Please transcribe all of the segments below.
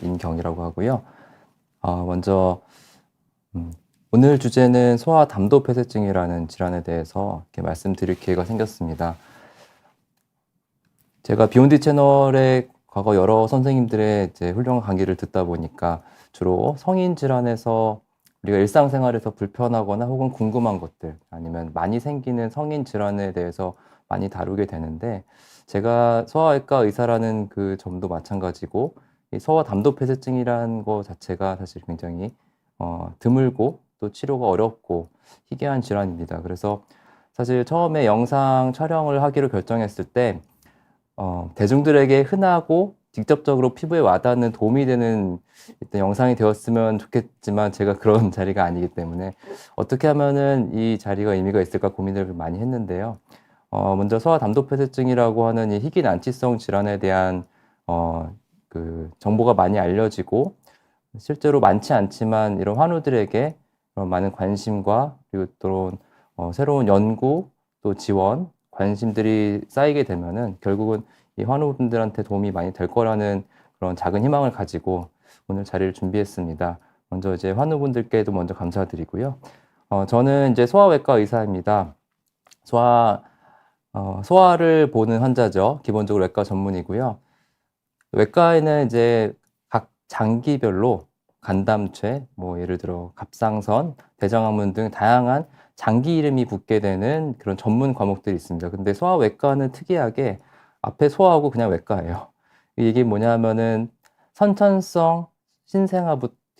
임경이라고 하고요. 먼저 오늘 주제는 소아담도폐쇄증이라는 질환에 대해서 이렇게 말씀드릴 기회가 생겼습니다. 제가 비욘드 채널에 과거 여러 선생님들의 이제 훌륭한 강의를 듣다 보니까 주로 성인 질환에서 우리가 일상생활에서 불편하거나 혹은 궁금한 것들 아니면 많이 생기는 성인 질환에 대해서 많이 다루게 되는데, 제가 소아외과 의사라는 그 점도 마찬가지고 이 소아담도폐쇄증이라는 거 자체가 사실 굉장히 드물고 또 치료가 어렵고 희귀한 질환입니다. 그래서 사실 처음에 영상 촬영을 하기로 결정했을 때 대중들에게 흔하고 직접적으로 피부에 와닿는 도움이 되는 일단 영상이 되었으면 좋겠지만, 제가 그런 자리가 아니기 때문에 어떻게 하면은 이 자리가 의미가 있을까 고민을 많이 했는데요. 먼저 소아담도폐쇄증이라고 하는 이 희귀 난치성 질환에 대한 그 정보가 많이 알려지고, 실제로 많지 않지만 이런 환우들에게 그런 많은 관심과 그리고 또 새로운 연구 또 지원 관심들이 쌓이게 되면은 결국은 이 환우분들한테 도움이 많이 될 거라는 그런 작은 희망을 가지고 오늘 자리를 준비했습니다. 먼저 이제 환우분들께도 먼저 감사드리고요. 저는 이제 소아외과 의사입니다. 소아를 보는 환자죠. 기본적으로 외과 전문이고요. 외과에는 이제 각 장기별로 간담체, 뭐 예를 들어 갑상선, 대장암문 등 다양한 장기 이름이 붙게 되는 그런 전문 과목들이 있습니다. 근데 소아외과는 특이하게 앞에 소아하고 그냥 외과예요. 이게 뭐냐 하면은 선천성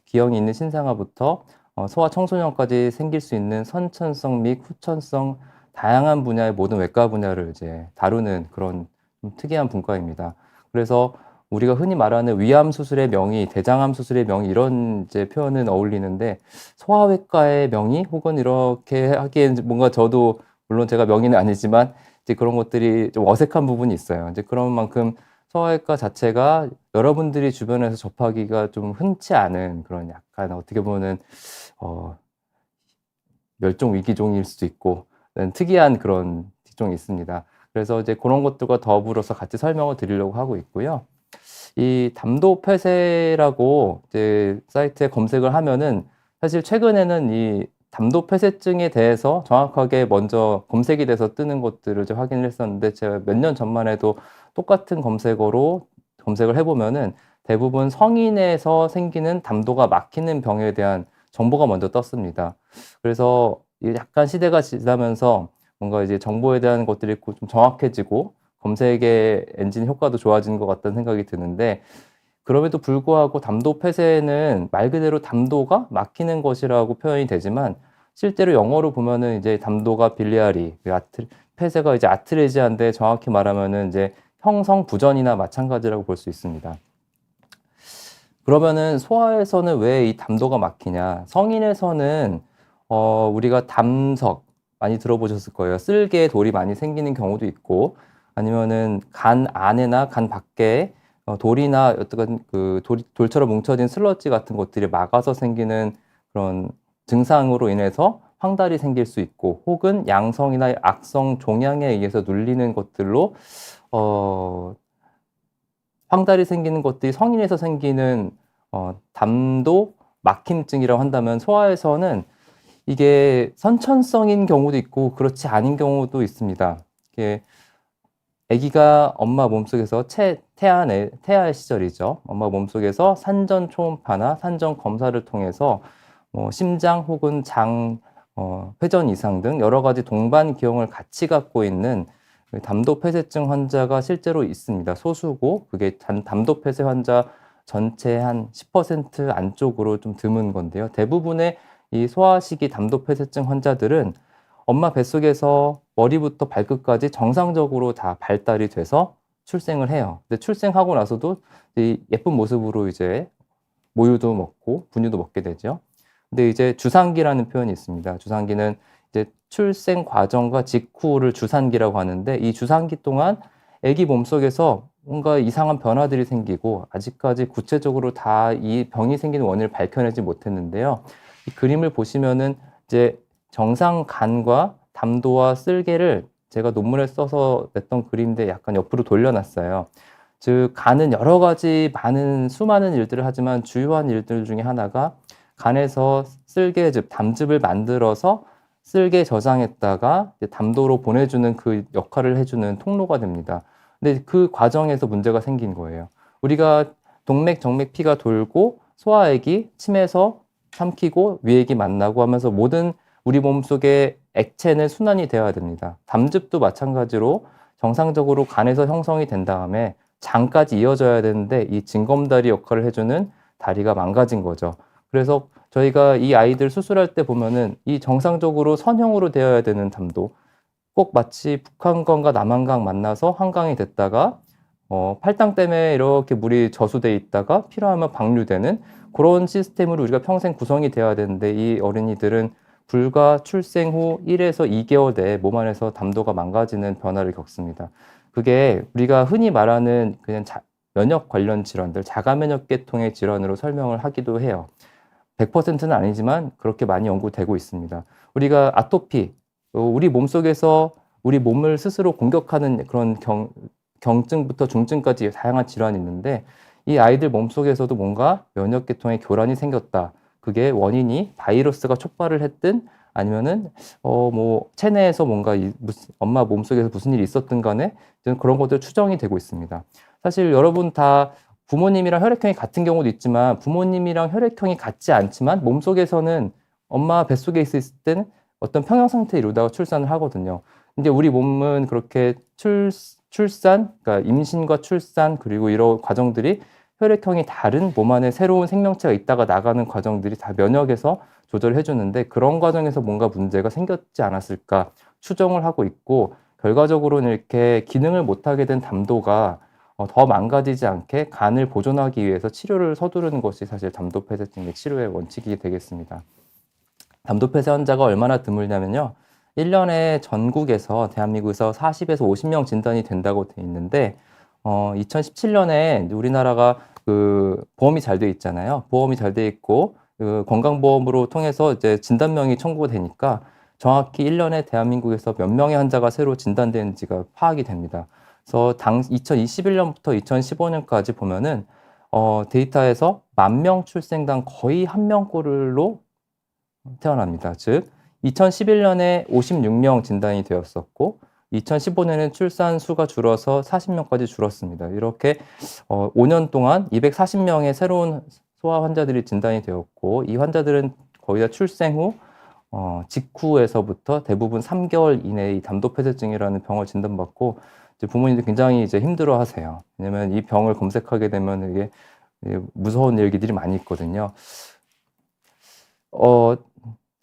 기형이 있는 신생아부터 소아 청소년까지 생길 수 있는 선천성 및 후천성 다양한 분야의 모든 외과 분야를 이제 다루는 그런 좀 특이한 분과입니다. 그래서 우리가 흔히 말하는 위암 수술의 명의, 대장암 수술의 명의 이런 이제 표현은 어울리는데, 소아외과의 명의 혹은 이렇게 하기엔 뭔가 저도 물론 제가 명의는 아니지만 이제 그런 것들이 좀 어색한 부분이 있어요. 이제 그런 만큼 소아외과 자체가 여러분들이 주변에서 접하기가 좀 흔치 않은 그런 약간 어떻게 보면은 멸종 위기종일 수도 있고 특이한 그런 직종이 있습니다. 그래서 이제 그런 것들과 더불어서 같이 설명을 드리려고 하고 있고요. 이 담도 폐쇄라고 이제 사이트에 검색을 하면은 사실 최근에는 이 담도 폐쇄증에 대해서 정확하게 먼저 검색이 돼서 뜨는 것들을 이제 확인을 했었는데, 제가 몇 년 전만 해도 똑같은 검색어로 검색을 해보면은 대부분 성인에서 생기는 담도가 막히는 병에 대한 정보가 먼저 떴습니다. 그래서 약간 시대가 지나면서 뭔가 이제 정보에 대한 것들이 좀 정확해지고 검색의 엔진 효과도 좋아지는 것 같다는 생각이 드는데, 그럼에도 불구하고 담도 폐쇄는 말 그대로 담도가 막히는 것이라고 표현이 되지만, 실제로 영어로 보면은 이제 담도가 빌리아리, 폐쇄가 이제 아트레지아인데 정확히 말하면은 이제 형성 부전이나 마찬가지라고 볼 수 있습니다. 그러면은 소아에서는 왜 이 담도가 막히냐? 성인에서는 우리가 담석 많이 들어보셨을 거예요. 쓸개 돌이 많이 생기는 경우도 있고, 아니면은 간 안에나 간 밖에 돌이나 어떤 그 돌처럼 뭉쳐진 슬러지 같은 것들이 막아서 생기는 그런 증상으로 인해서 황달이 생길 수 있고, 혹은 양성이나 악성 종양에 의해서 눌리는 것들로 황달이 생기는 것들이 성인에서 생기는 담도 막힘증이라고 한다면, 소아에서는 이게 선천성인 경우도 있고 그렇지 않은 경우도 있습니다. 이게 아기가 엄마 몸속에서 태아 시절이죠. 엄마 몸속에서 산전 초음파나 산전 검사를 통해서 심장 혹은 장 회전 이상 등 여러 가지 동반 기형을 같이 갖고 있는 담도 폐쇄증 환자가 실제로 있습니다. 소수고 그게 담도 폐쇄 환자 전체 한 10% 안쪽으로 좀 드문 건데요. 대부분의 이 소아시기 담도 폐쇄증 환자들은 엄마 뱃속에서 머리부터 발끝까지 정상적으로 다 발달이 돼서 출생을 해요. 근데 출생하고 나서도 이 예쁜 모습으로 이제 모유도 먹고 분유도 먹게 되죠. 근데 이제 주산기라는 표현이 있습니다. 주산기는 이제 출생 과정과 직후를 주산기라고 하는데, 이 주산기 동안 아기 몸속에서 뭔가 이상한 변화들이 생기고 아직까지 구체적으로 다 이 병이 생기는 원인을 밝혀내지 못했는데요. 이 그림을 보시면은 이제 정상 간과 담도와 쓸개를 제가 논문에 써서 냈던 그림인데 약간 옆으로 돌려놨어요. 즉 간은 여러 가지 수많은 일들을 하지만 주요한 일들 중에 하나가 간에서 쓸개즙, 담즙을 만들어서 쓸개 저장했다가 담도로 보내주는 그 역할을 해주는 통로가 됩니다. 근데 그 과정에서 문제가 생긴 거예요. 우리가 동맥, 정맥, 피가 돌고 소화액이 침에서 삼키고 위액이 만나고 하면서 모든 우리 몸속의 액체는 순환이 되어야 됩니다. 담즙도 마찬가지로 정상적으로 간에서 형성이 된 다음에 장까지 이어져야 되는데 이 징검다리 역할을 해주는 다리가 망가진 거죠. 그래서 저희가 이 아이들 수술할 때 보면은 이 정상적으로 선형으로 되어야 되는 담도 꼭 마치 북한강과 남한강 만나서 한강이 됐다가 팔당 때문에 이렇게 물이 저수돼 있다가 필요하면 방류되는 그런 시스템으로 우리가 평생 구성이 되어야 되는데 이 어린이들은 불과 출생 후 1에서 2개월 내에 몸 안에서 담도가 망가지는 변화를 겪습니다. 그게 우리가 흔히 말하는 그냥 면역 관련 질환들, 자가면역계통의 질환으로 설명을 하기도 해요. 100%는 아니지만 그렇게 많이 연구되고 있습니다. 우리가 아토피, 우리 몸속에서 우리 몸을 스스로 공격하는 그런 경증부터 중증까지 다양한 질환이 있는데 이 아이들 몸속에서도 뭔가 면역계통의 교란이 생겼다. 그게 원인이 바이러스가 촉발을 했든 아니면은 뭐 체내에서 뭔가 엄마 몸속에서 무슨 일이 있었든 간에 그런 것들 추정이 되고 있습니다. 사실 여러분 다 부모님이랑 혈액형이 같은 경우도 있지만 부모님이랑 혈액형이 같지 않지만 몸속에서는 엄마 뱃속에 있을 때는 어떤 평형 상태에 이루다가 출산을 하거든요. 근데 우리 몸은 그렇게 출산, 그러니까 임신과 출산 그리고 이런 과정들이 혈액형이 다른 몸 안에 새로운 생명체가 있다가 나가는 과정들이 다 면역에서 조절해 주는데 그런 과정에서 뭔가 문제가 생겼지 않았을까 추정을 하고 있고 결과적으로는 이렇게 기능을 못하게 된 담도가 더 망가지지 않게 간을 보존하기 위해서 치료를 서두르는 것이 사실 담도폐쇄증의 치료의 원칙이 되겠습니다. 담도폐쇄 환자가 얼마나 드물냐면요. 1년에 전국에서 대한민국에서 40에서 50명 진단이 된다고 돼 있는데 2017년에 우리나라가 그 보험이 잘 돼 있잖아요. 보험이 잘 돼 있고 그 건강보험으로 통해서 이제 진단명이 청구가 되니까 정확히 1년에 대한민국에서 몇 명의 환자가 새로 진단되는지가 파악이 됩니다. 그래서 2021년부터 2015년까지 보면은 데이터에서 10,000명 출생당 거의 1명꼴로 태어납니다. 즉 2011년에 56명 진단이 되었었고 2015년에는 출산 수가 줄어서 40명까지 줄었습니다. 이렇게 5년 동안 240명의 새로운 소아 환자들이 진단이 되었고 이 환자들은 거의 다 출생 후 직후에서부터 대부분 3개월 이내에 담도폐쇄증이라는 병을 진단받고 이제 부모님들 굉장히 이제 힘들어하세요. 왜냐면 이 병을 검색하게 되면 이게 무서운 얘기들이 많이 있거든요.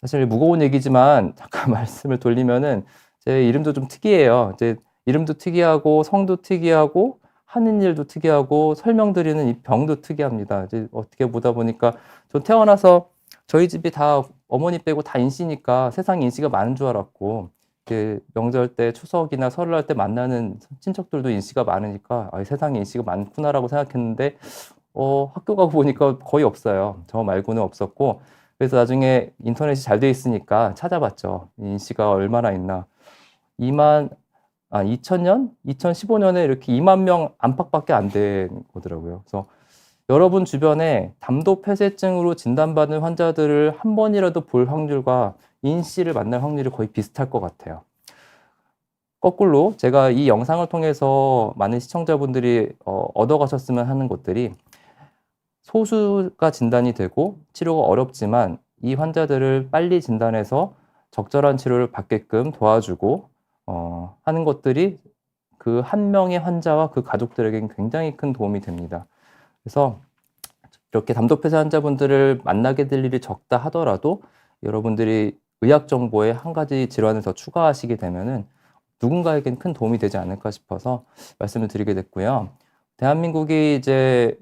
사실 무거운 얘기지만 잠깐 말씀을 돌리면은 제 이름도 좀 특이해요. 이제 이름도 특이하고 성도 특이하고 하는 일도 특이하고 설명드리는 이 병도 특이합니다. 이제 어떻게 보다 보니까 저 태어나서 저희 집이 다 어머니 빼고 다 인씨니까 세상에 인씨가 많은 줄 알았고 명절 때 추석이나 설날 때 만나는 친척들도 인씨가 많으니까 세상에 인씨가 많구나라고 생각했는데 학교 가고 보니까 거의 없어요. 저 말고는 없었고 그래서 나중에 인터넷이 잘 돼 있으니까 찾아봤죠. 인씨가 얼마나 있나. 2000년? 2015년에 이렇게 2만 명 안팎밖에 안 된 거더라고요. 그래서 여러분 주변에 담도폐쇄증으로 진단받은 환자들을 한 번이라도 볼 확률과 인씨를 만날 확률이 거의 비슷할 것 같아요. 거꾸로 제가 이 영상을 통해서 많은 시청자분들이 얻어가셨으면 하는 것들이 소수가 진단이 되고 치료가 어렵지만 이 환자들을 빨리 진단해서 적절한 치료를 받게끔 도와주고 하는 것들이 그 한 명의 환자와 그 가족들에게는 굉장히 큰 도움이 됩니다. 그래서 이렇게 담도폐쇄 환자분들을 만나게 될 일이 적다 하더라도 여러분들이 의학 정보에 한 가지 질환을 더 추가하시게 되면은 누군가에겐 큰 도움이 되지 않을까 싶어서 말씀을 드리게 됐고요. 대한민국이 이제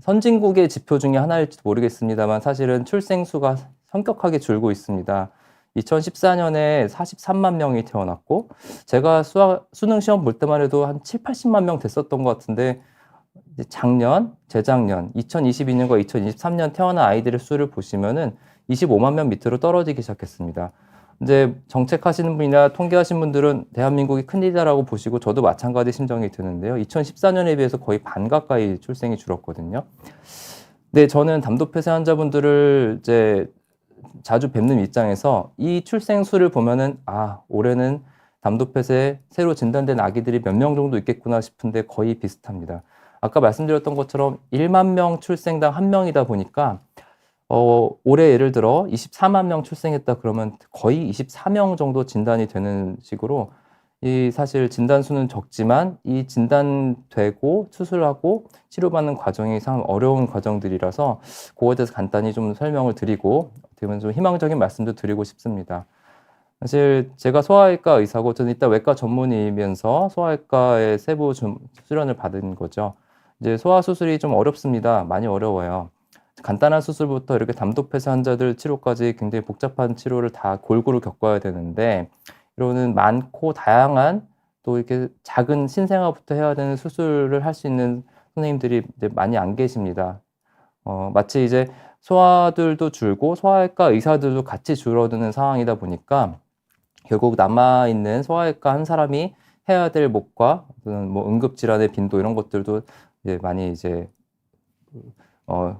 선진국의 지표 중에 하나일지도 모르겠습니다만 사실은 출생 수가 성격하게 줄고 있습니다. 2014년에 43만 명이 태어났고 제가 수능 시험 볼 때만 해도 한 7, 80만 명 됐었던 것 같은데 작년, 재작년, 2022년과 2023년 태어난 아이들의 수를 보시면은 25만 명 밑으로 떨어지기 시작했습니다. 이제 정책하시는 분이나 통계하신 분들은 대한민국이 큰일이다라고 보시고 저도 마찬가지 심정이 드는데요. 2014년에 비해서 거의 반 가까이 출생이 줄었거든요. 근데 저는 담도폐쇄 환자분들을 이제 자주 뵙는 입장에서 이 출생 수를 보면은 올해는 담도폐쇄 새로 진단된 아기들이 몇 명 정도 있겠구나 싶은데 거의 비슷합니다. 아까 말씀드렸던 것처럼 1만 명 출생당 1명이다 보니까 올해 예를 들어 24만 명 출생했다 그러면 거의 24명 정도 진단이 되는 식으로 이 사실 진단수는 적지만 이 진단되고 수술하고 치료받는 과정이 참 어려운 과정들이라서 그거에 대해서 간단히 좀 설명을 드리고 어떻게 보면 좀 희망적인 말씀도 드리고 싶습니다. 사실 제가 소아외과 의사고 저는 일단 외과 전문의이면서 소아외과의 세부 수련을 받은 거죠. 이제 소아 수술이 좀 어렵습니다. 많이 어려워요. 간단한 수술부터 이렇게 담도폐쇄 환자들 치료까지 굉장히 복잡한 치료를 다 골고루 겪어야 되는데 이러는 많고 다양한 또 이렇게 작은 신생아부터 해야 되는 수술을 할 수 있는 선생님들이 이제 많이 안 계십니다. 마치 이제 소아들도 줄고 소아외과 의사들도 같이 줄어드는 상황이다 보니까 결국 남아있는 소아외과 한 사람이 해야 될 몫과 또는 뭐 응급질환의 빈도 이런 것들도 이제 많이 이제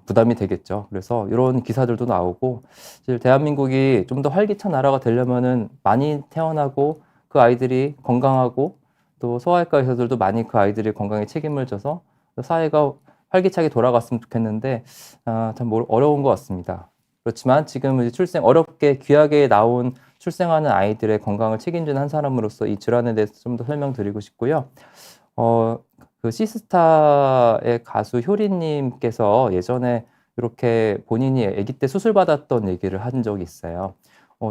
부담이 되겠죠. 그래서 이런 기사들도 나오고 사실 대한민국이 좀 더 활기찬 나라가 되려면은 많이 태어나고 그 아이들이 건강하고 또 소아외과 의사들도 많이 그 아이들의 건강에 책임을 져서 사회가 활기차게 돌아갔으면 좋겠는데 참 어려운 것 같습니다. 그렇지만 지금 이제 어렵게 귀하게 나온 출생하는 아이들의 건강을 책임지는 한 사람으로서 이 질환에 대해서 좀 더 설명드리고 싶고요. 그 시스타의 가수 효리님께서 예전에 이렇게 본인이 아기 때 수술받았던 얘기를 한 적이 있어요.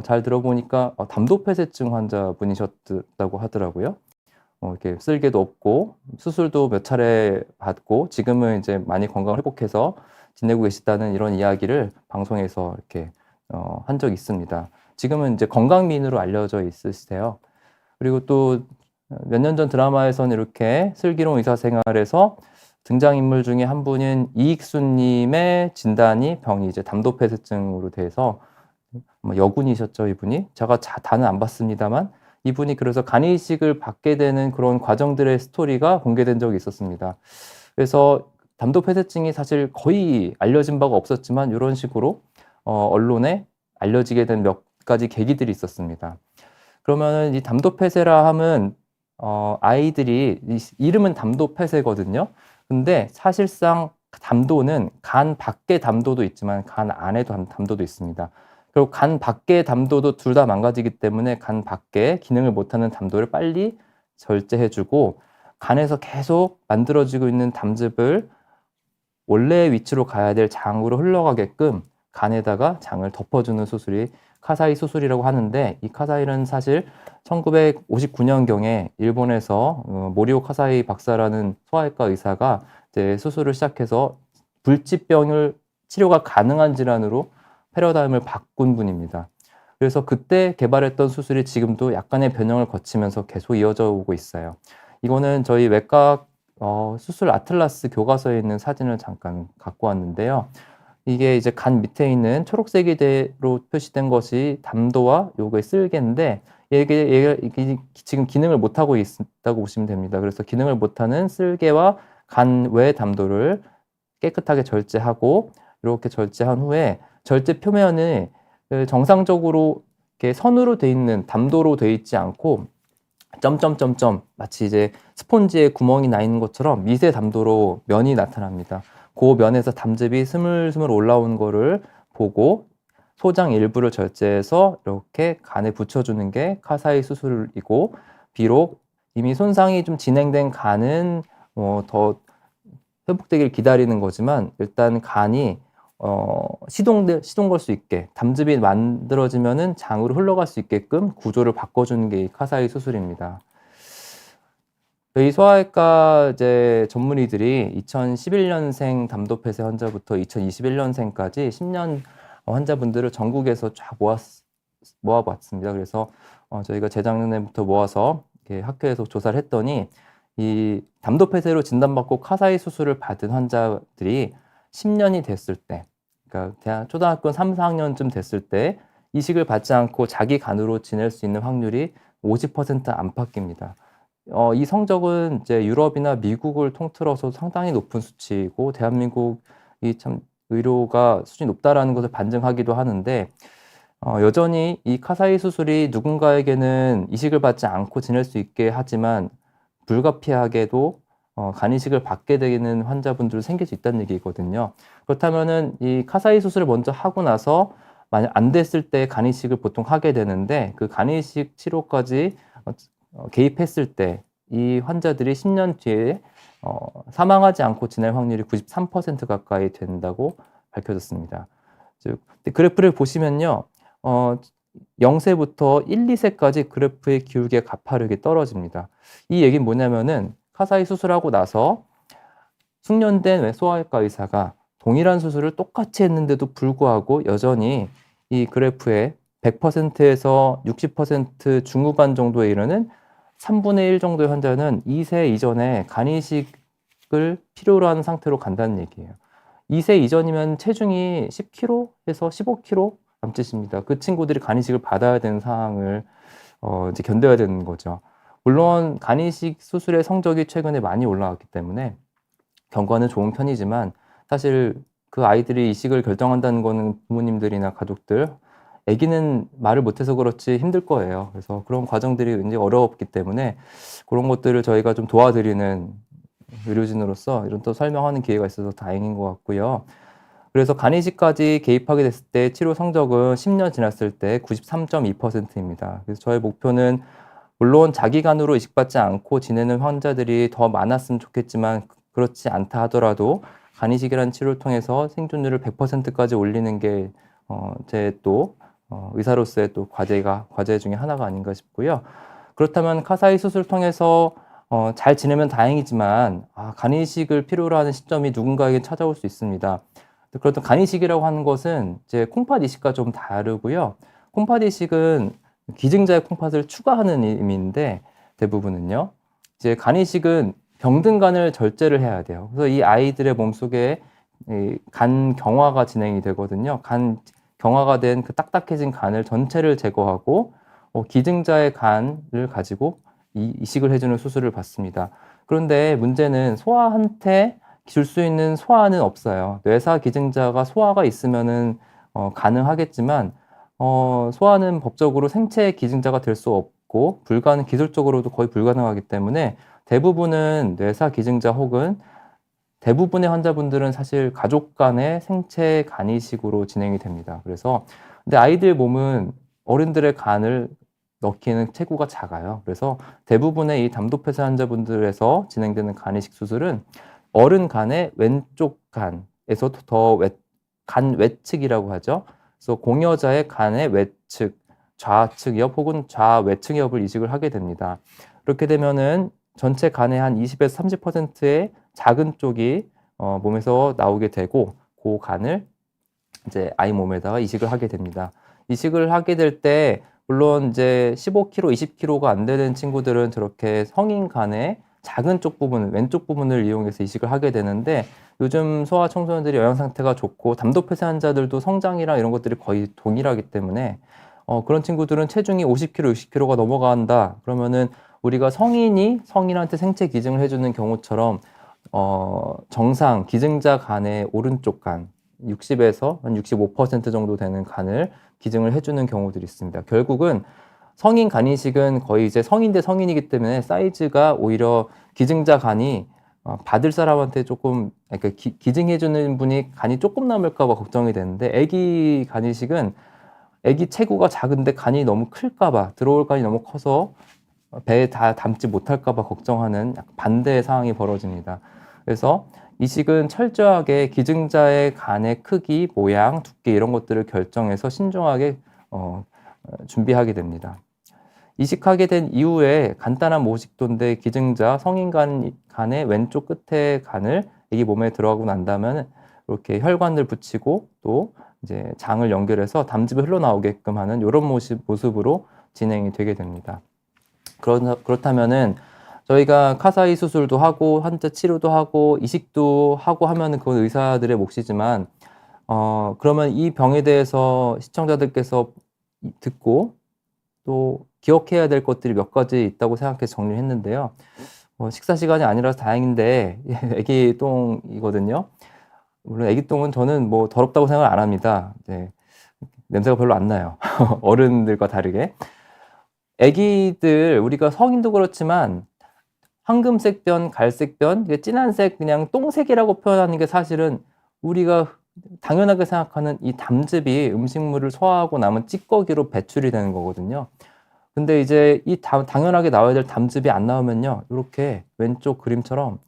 잘 들어보니까 담도폐쇄증 환자분이셨다고 하더라고요. 이렇게 쓸개도 없고 수술도 몇 차례 받고 지금은 이제 많이 건강을 회복해서 지내고 계시다는 이런 이야기를 방송에서 이렇게 한 적이 있습니다. 지금은 이제 건강미인으로 알려져 있으세요. 그리고 또 몇 년 전 드라마에서는 이렇게 슬기로운 의사생활에서 등장인물 중에 한 분인 이익수님의 진단이 병이 이제 담도폐쇄증으로 돼서 여군이셨죠, 이분이. 제가 다는 안 봤습니다만 이분이 그래서 간이식을 받게 되는 그런 과정들의 스토리가 공개된 적이 있었습니다. 그래서 담도폐쇄증이 사실 거의 알려진 바가 없었지만 이런 식으로 언론에 알려지게 된 몇 가지 계기들이 있었습니다. 그러면은 이 담도폐쇄라 함은 아이들이 이름은 담도폐쇄거든요. 근데 사실상 담도는 간 밖의 담도도 있지만 간 안에 담도도 있습니다. 그리고 간 밖의 담도도 둘 다 망가지기 때문에 간 밖에 기능을 못하는 담도를 빨리 절제해주고 간에서 계속 만들어지고 있는 담즙을 원래의 위치로 가야 될 장으로 흘러가게끔 간에다가 장을 덮어주는 수술이 카사이 수술이라고 하는데 이 카사이는 사실 1959년경에 일본에서 모리오 카사이 박사라는 소아외과 의사가 이제 수술을 시작해서 불치병을 치료가 가능한 질환으로 패러다임을 바꾼 분입니다. 그래서 그때 개발했던 수술이 지금도 약간의 변형을 거치면서 계속 이어져 오고 있어요. 이거는 저희 외과 수술 아틀라스 교과서에 있는 사진을 잠깐 갖고 왔는데요. 이게 이제 간 밑에 있는 초록색으로 표시된 것이 담도와 요게 쓸개인데 얘가 지금 기능을 못하고 있다고 보시면 됩니다. 그래서 기능을 못하는 쓸개와 간 외 담도를 깨끗하게 절제하고 이렇게 절제한 후에 절제 표면이 정상적으로 이렇게 선으로 돼 있는 담도로 돼 있지 않고 점점점점 마치 이제 스폰지에 구멍이 나 있는 것처럼 미세 담도로 면이 나타납니다. 그 면에서 담즙이 스물스물 올라오는 거를 보고 소장 일부를 절제해서 이렇게 간에 붙여주는 게 카사이 수술이고 비록 이미 손상이 좀 진행된 간은 더 회복되길 기다리는 거지만 일단 간이 시동 걸 수 있게 담즙이 만들어지면은 장으로 흘러갈 수 있게끔 구조를 바꿔주는 게 이 카사이 수술입니다. 저희 소아외과 이제 전문의들이 2011년생 담도폐쇄 환자부터 2021년생까지 10년 환자분들을 전국에서 쫙 모아봤습니다. 그래서 저희가 재작년부터 모아서 이렇게 학교에서 조사를 했더니 이 담도폐쇄로 진단받고 카사이 수술을 받은 환자들이 10년이 됐을 때, 그러니까 초등학교 3, 4학년쯤 됐을 때 이식을 받지 않고 자기 간으로 지낼 수 있는 확률이 50% 안팎입니다. 이 성적은 이제 유럽이나 미국을 통틀어서 상당히 높은 수치이고 대한민국이 참 의료가 수준이 높다라는 것을 반증하기도 하는데 여전히 이 카사이 수술이 누군가에게는 이식을 받지 않고 지낼 수 있게 하지만 불가피하게도 간이식을 받게 되는 환자분들 생길 수 있다는 얘기거든요. 그렇다면은 이 카사이 수술을 먼저 하고 나서 만약 안 됐을 때 간이식을 보통 하게 되는데 그 간이식 치료까지 개입했을 때 이 환자들이 10년 뒤에 사망하지 않고 지낼 확률이 93% 가까이 된다고 밝혀졌습니다. 즉 그래프를 보시면요. 0세부터 1, 2세까지 그래프의 기울기가 가파르게 떨어집니다. 이 얘기는 뭐냐면은 카사이 수술하고 나서 숙련된 소아외과 의사가 동일한 수술을 똑같이 했는데도 불구하고 여전히 이 그래프에 100%에서 60% 중후반 정도에 이르는 3분의 1 정도의 환자는 2세 이전에 간이식을 필요로 하는 상태로 간다는 얘기예요. 2세 이전이면 체중이 10kg에서 15kg 남짓입니다. 그 친구들이 간이식을 받아야 되는 상황을 이제 견뎌야 되는 거죠. 물론 간이식 수술의 성적이 최근에 많이 올라왔기 때문에 경과는 좋은 편이지만 사실 그 아이들이 이식을 결정한다는 거는 부모님들이나 가족들, 아기는 말을 못해서 그렇지 힘들 거예요. 그래서 그런 과정들이 굉장히 어렵기 때문에 그런 것들을 저희가 좀 도와드리는 의료진으로서 이런 또 설명하는 기회가 있어서 다행인 것 같고요. 그래서 간이식까지 개입하게 됐을 때 치료 성적은 10년 지났을 때 93.2%입니다. 그래서 저의 목표는 물론 자기 간으로 이식받지 않고 지내는 환자들이 더 많았으면 좋겠지만 그렇지 않다 하더라도 간이식이라는 치료를 통해서 생존율을 100%까지 올리는 게 제 또 의사로서의 또 과제 중에 하나가 아닌가 싶고요. 그렇다면 카사이 수술을 통해서 잘 지내면 다행이지만 간이식을 필요로 하는 시점이 누군가에게 찾아올 수 있습니다. 그렇던 간이식이라고 하는 것은 이제 콩팥 이식과 좀 다르고요. 콩팥 이식은 기증자의 콩팥을 추가하는 의미인데 대부분은요. 이제 간이식은 병든 간을 절제를 해야 돼요. 그래서 이 아이들의 몸속에 간 경화가 진행이 되거든요. 간 경화가 된 그 딱딱해진 간을 전체를 제거하고 기증자의 간을 가지고 이식을 해주는 수술을 받습니다. 그런데 문제는 소아한테 줄 수 있는 소아는 없어요. 뇌사 기증자가 소아가 있으면은 가능하겠지만 소아는 법적으로 생체 기증자가 될 수 없고 기술적으로도 거의 불가능하기 때문에 대부분은 뇌사 기증자 혹은 대부분의 환자분들은 사실 가족 간의 생체 간이식으로 진행이 됩니다. 그래서 근데 아이들 몸은 어른들의 간을 넣기에는 체구가 작아요. 그래서 대부분의 이 담도폐쇄 환자분들에서 진행되는 간이식 수술은 어른 간의 왼쪽 간에서 간 외측이라고 하죠. 그래서 공여자의 간의 외측, 좌측 옆 혹은 좌외측 옆을 이식을 하게 됩니다. 그렇게 되면은 전체 간의 한 20에서 30%의 작은 쪽이 몸에서 나오게 되고 그 간을 이제 아이 몸에다가 이식을 하게 됩니다. 이식을 하게 될 때 물론 이제 15kg, 20kg가 안 되는 친구들은 저렇게 성인 간의 작은 쪽 부분, 왼쪽 부분을 이용해서 이식을 하게 되는데 요즘 소아 청소년들이 영양 상태가 좋고 담도폐쇄 환자들도 성장이랑 이런 것들이 거의 동일하기 때문에 그런 친구들은 체중이 50kg, 60kg가 넘어간다. 그러면은 우리가 성인한테 생체 기증을 해주는 경우처럼 정상 기증자 간의 오른쪽 간 60에서 한 65% 정도 되는 간을 기증을 해주는 경우들이 있습니다. 결국은 성인 간이식은 거의 이제 성인 대 성인이기 때문에 사이즈가 오히려 기증자 간이 받을 사람한테 조금 그러니까 기증해주는 분이 간이 조금 남을까 봐 걱정이 되는데 아기 간이식은 아기 체구가 작은데 간이 너무 클까 봐 들어올 간이 너무 커서 배에 다 담지 못할까 봐 걱정하는 반대의 상황이 벌어집니다. 그래서 이식은 철저하게 기증자의 간의 크기, 모양, 두께 이런 것들을 결정해서 신중하게 준비하게 됩니다. 이식하게 된 이후에 간단한 모식도인데 기증자 성인 간의 왼쪽 끝에 간을 아기 몸에 들어가고 난 다음에 이렇게 혈관을 붙이고 또 이제 장을 연결해서 담즙이 흘러나오게끔 하는 이런 모습으로 진행이 되게 됩니다. 그렇다면은 저희가 카사이 수술도 하고 환자 치료도 하고 이식도 하고 하면은 그건 의사들의 몫이지만 그러면 이 병에 대해서 시청자들께서 듣고 또 기억해야 될 것들이 몇 가지 있다고 생각해서 정리를 했는데요. 식사 시간이 아니라서 다행인데 애기 똥이거든요. 물론 애기 똥은 저는 뭐 더럽다고 생각을 안 합니다. 네, 냄새가 별로 안 나요. 어른들과 다르게. 애기들 우리가 성인도 그렇지만 황금색 변, 갈색 변, 이게 진한색 그냥 똥색이라고 표현하는 게 사실은 우리가 당연하게 생각하는 이 담즙이 음식물을 소화하고 남은 찌꺼기로 배출이 되는 거거든요. 근데 이제 이 당연하게 나와야 될 담즙이 안 나오면요. 이렇게 왼쪽 그림처럼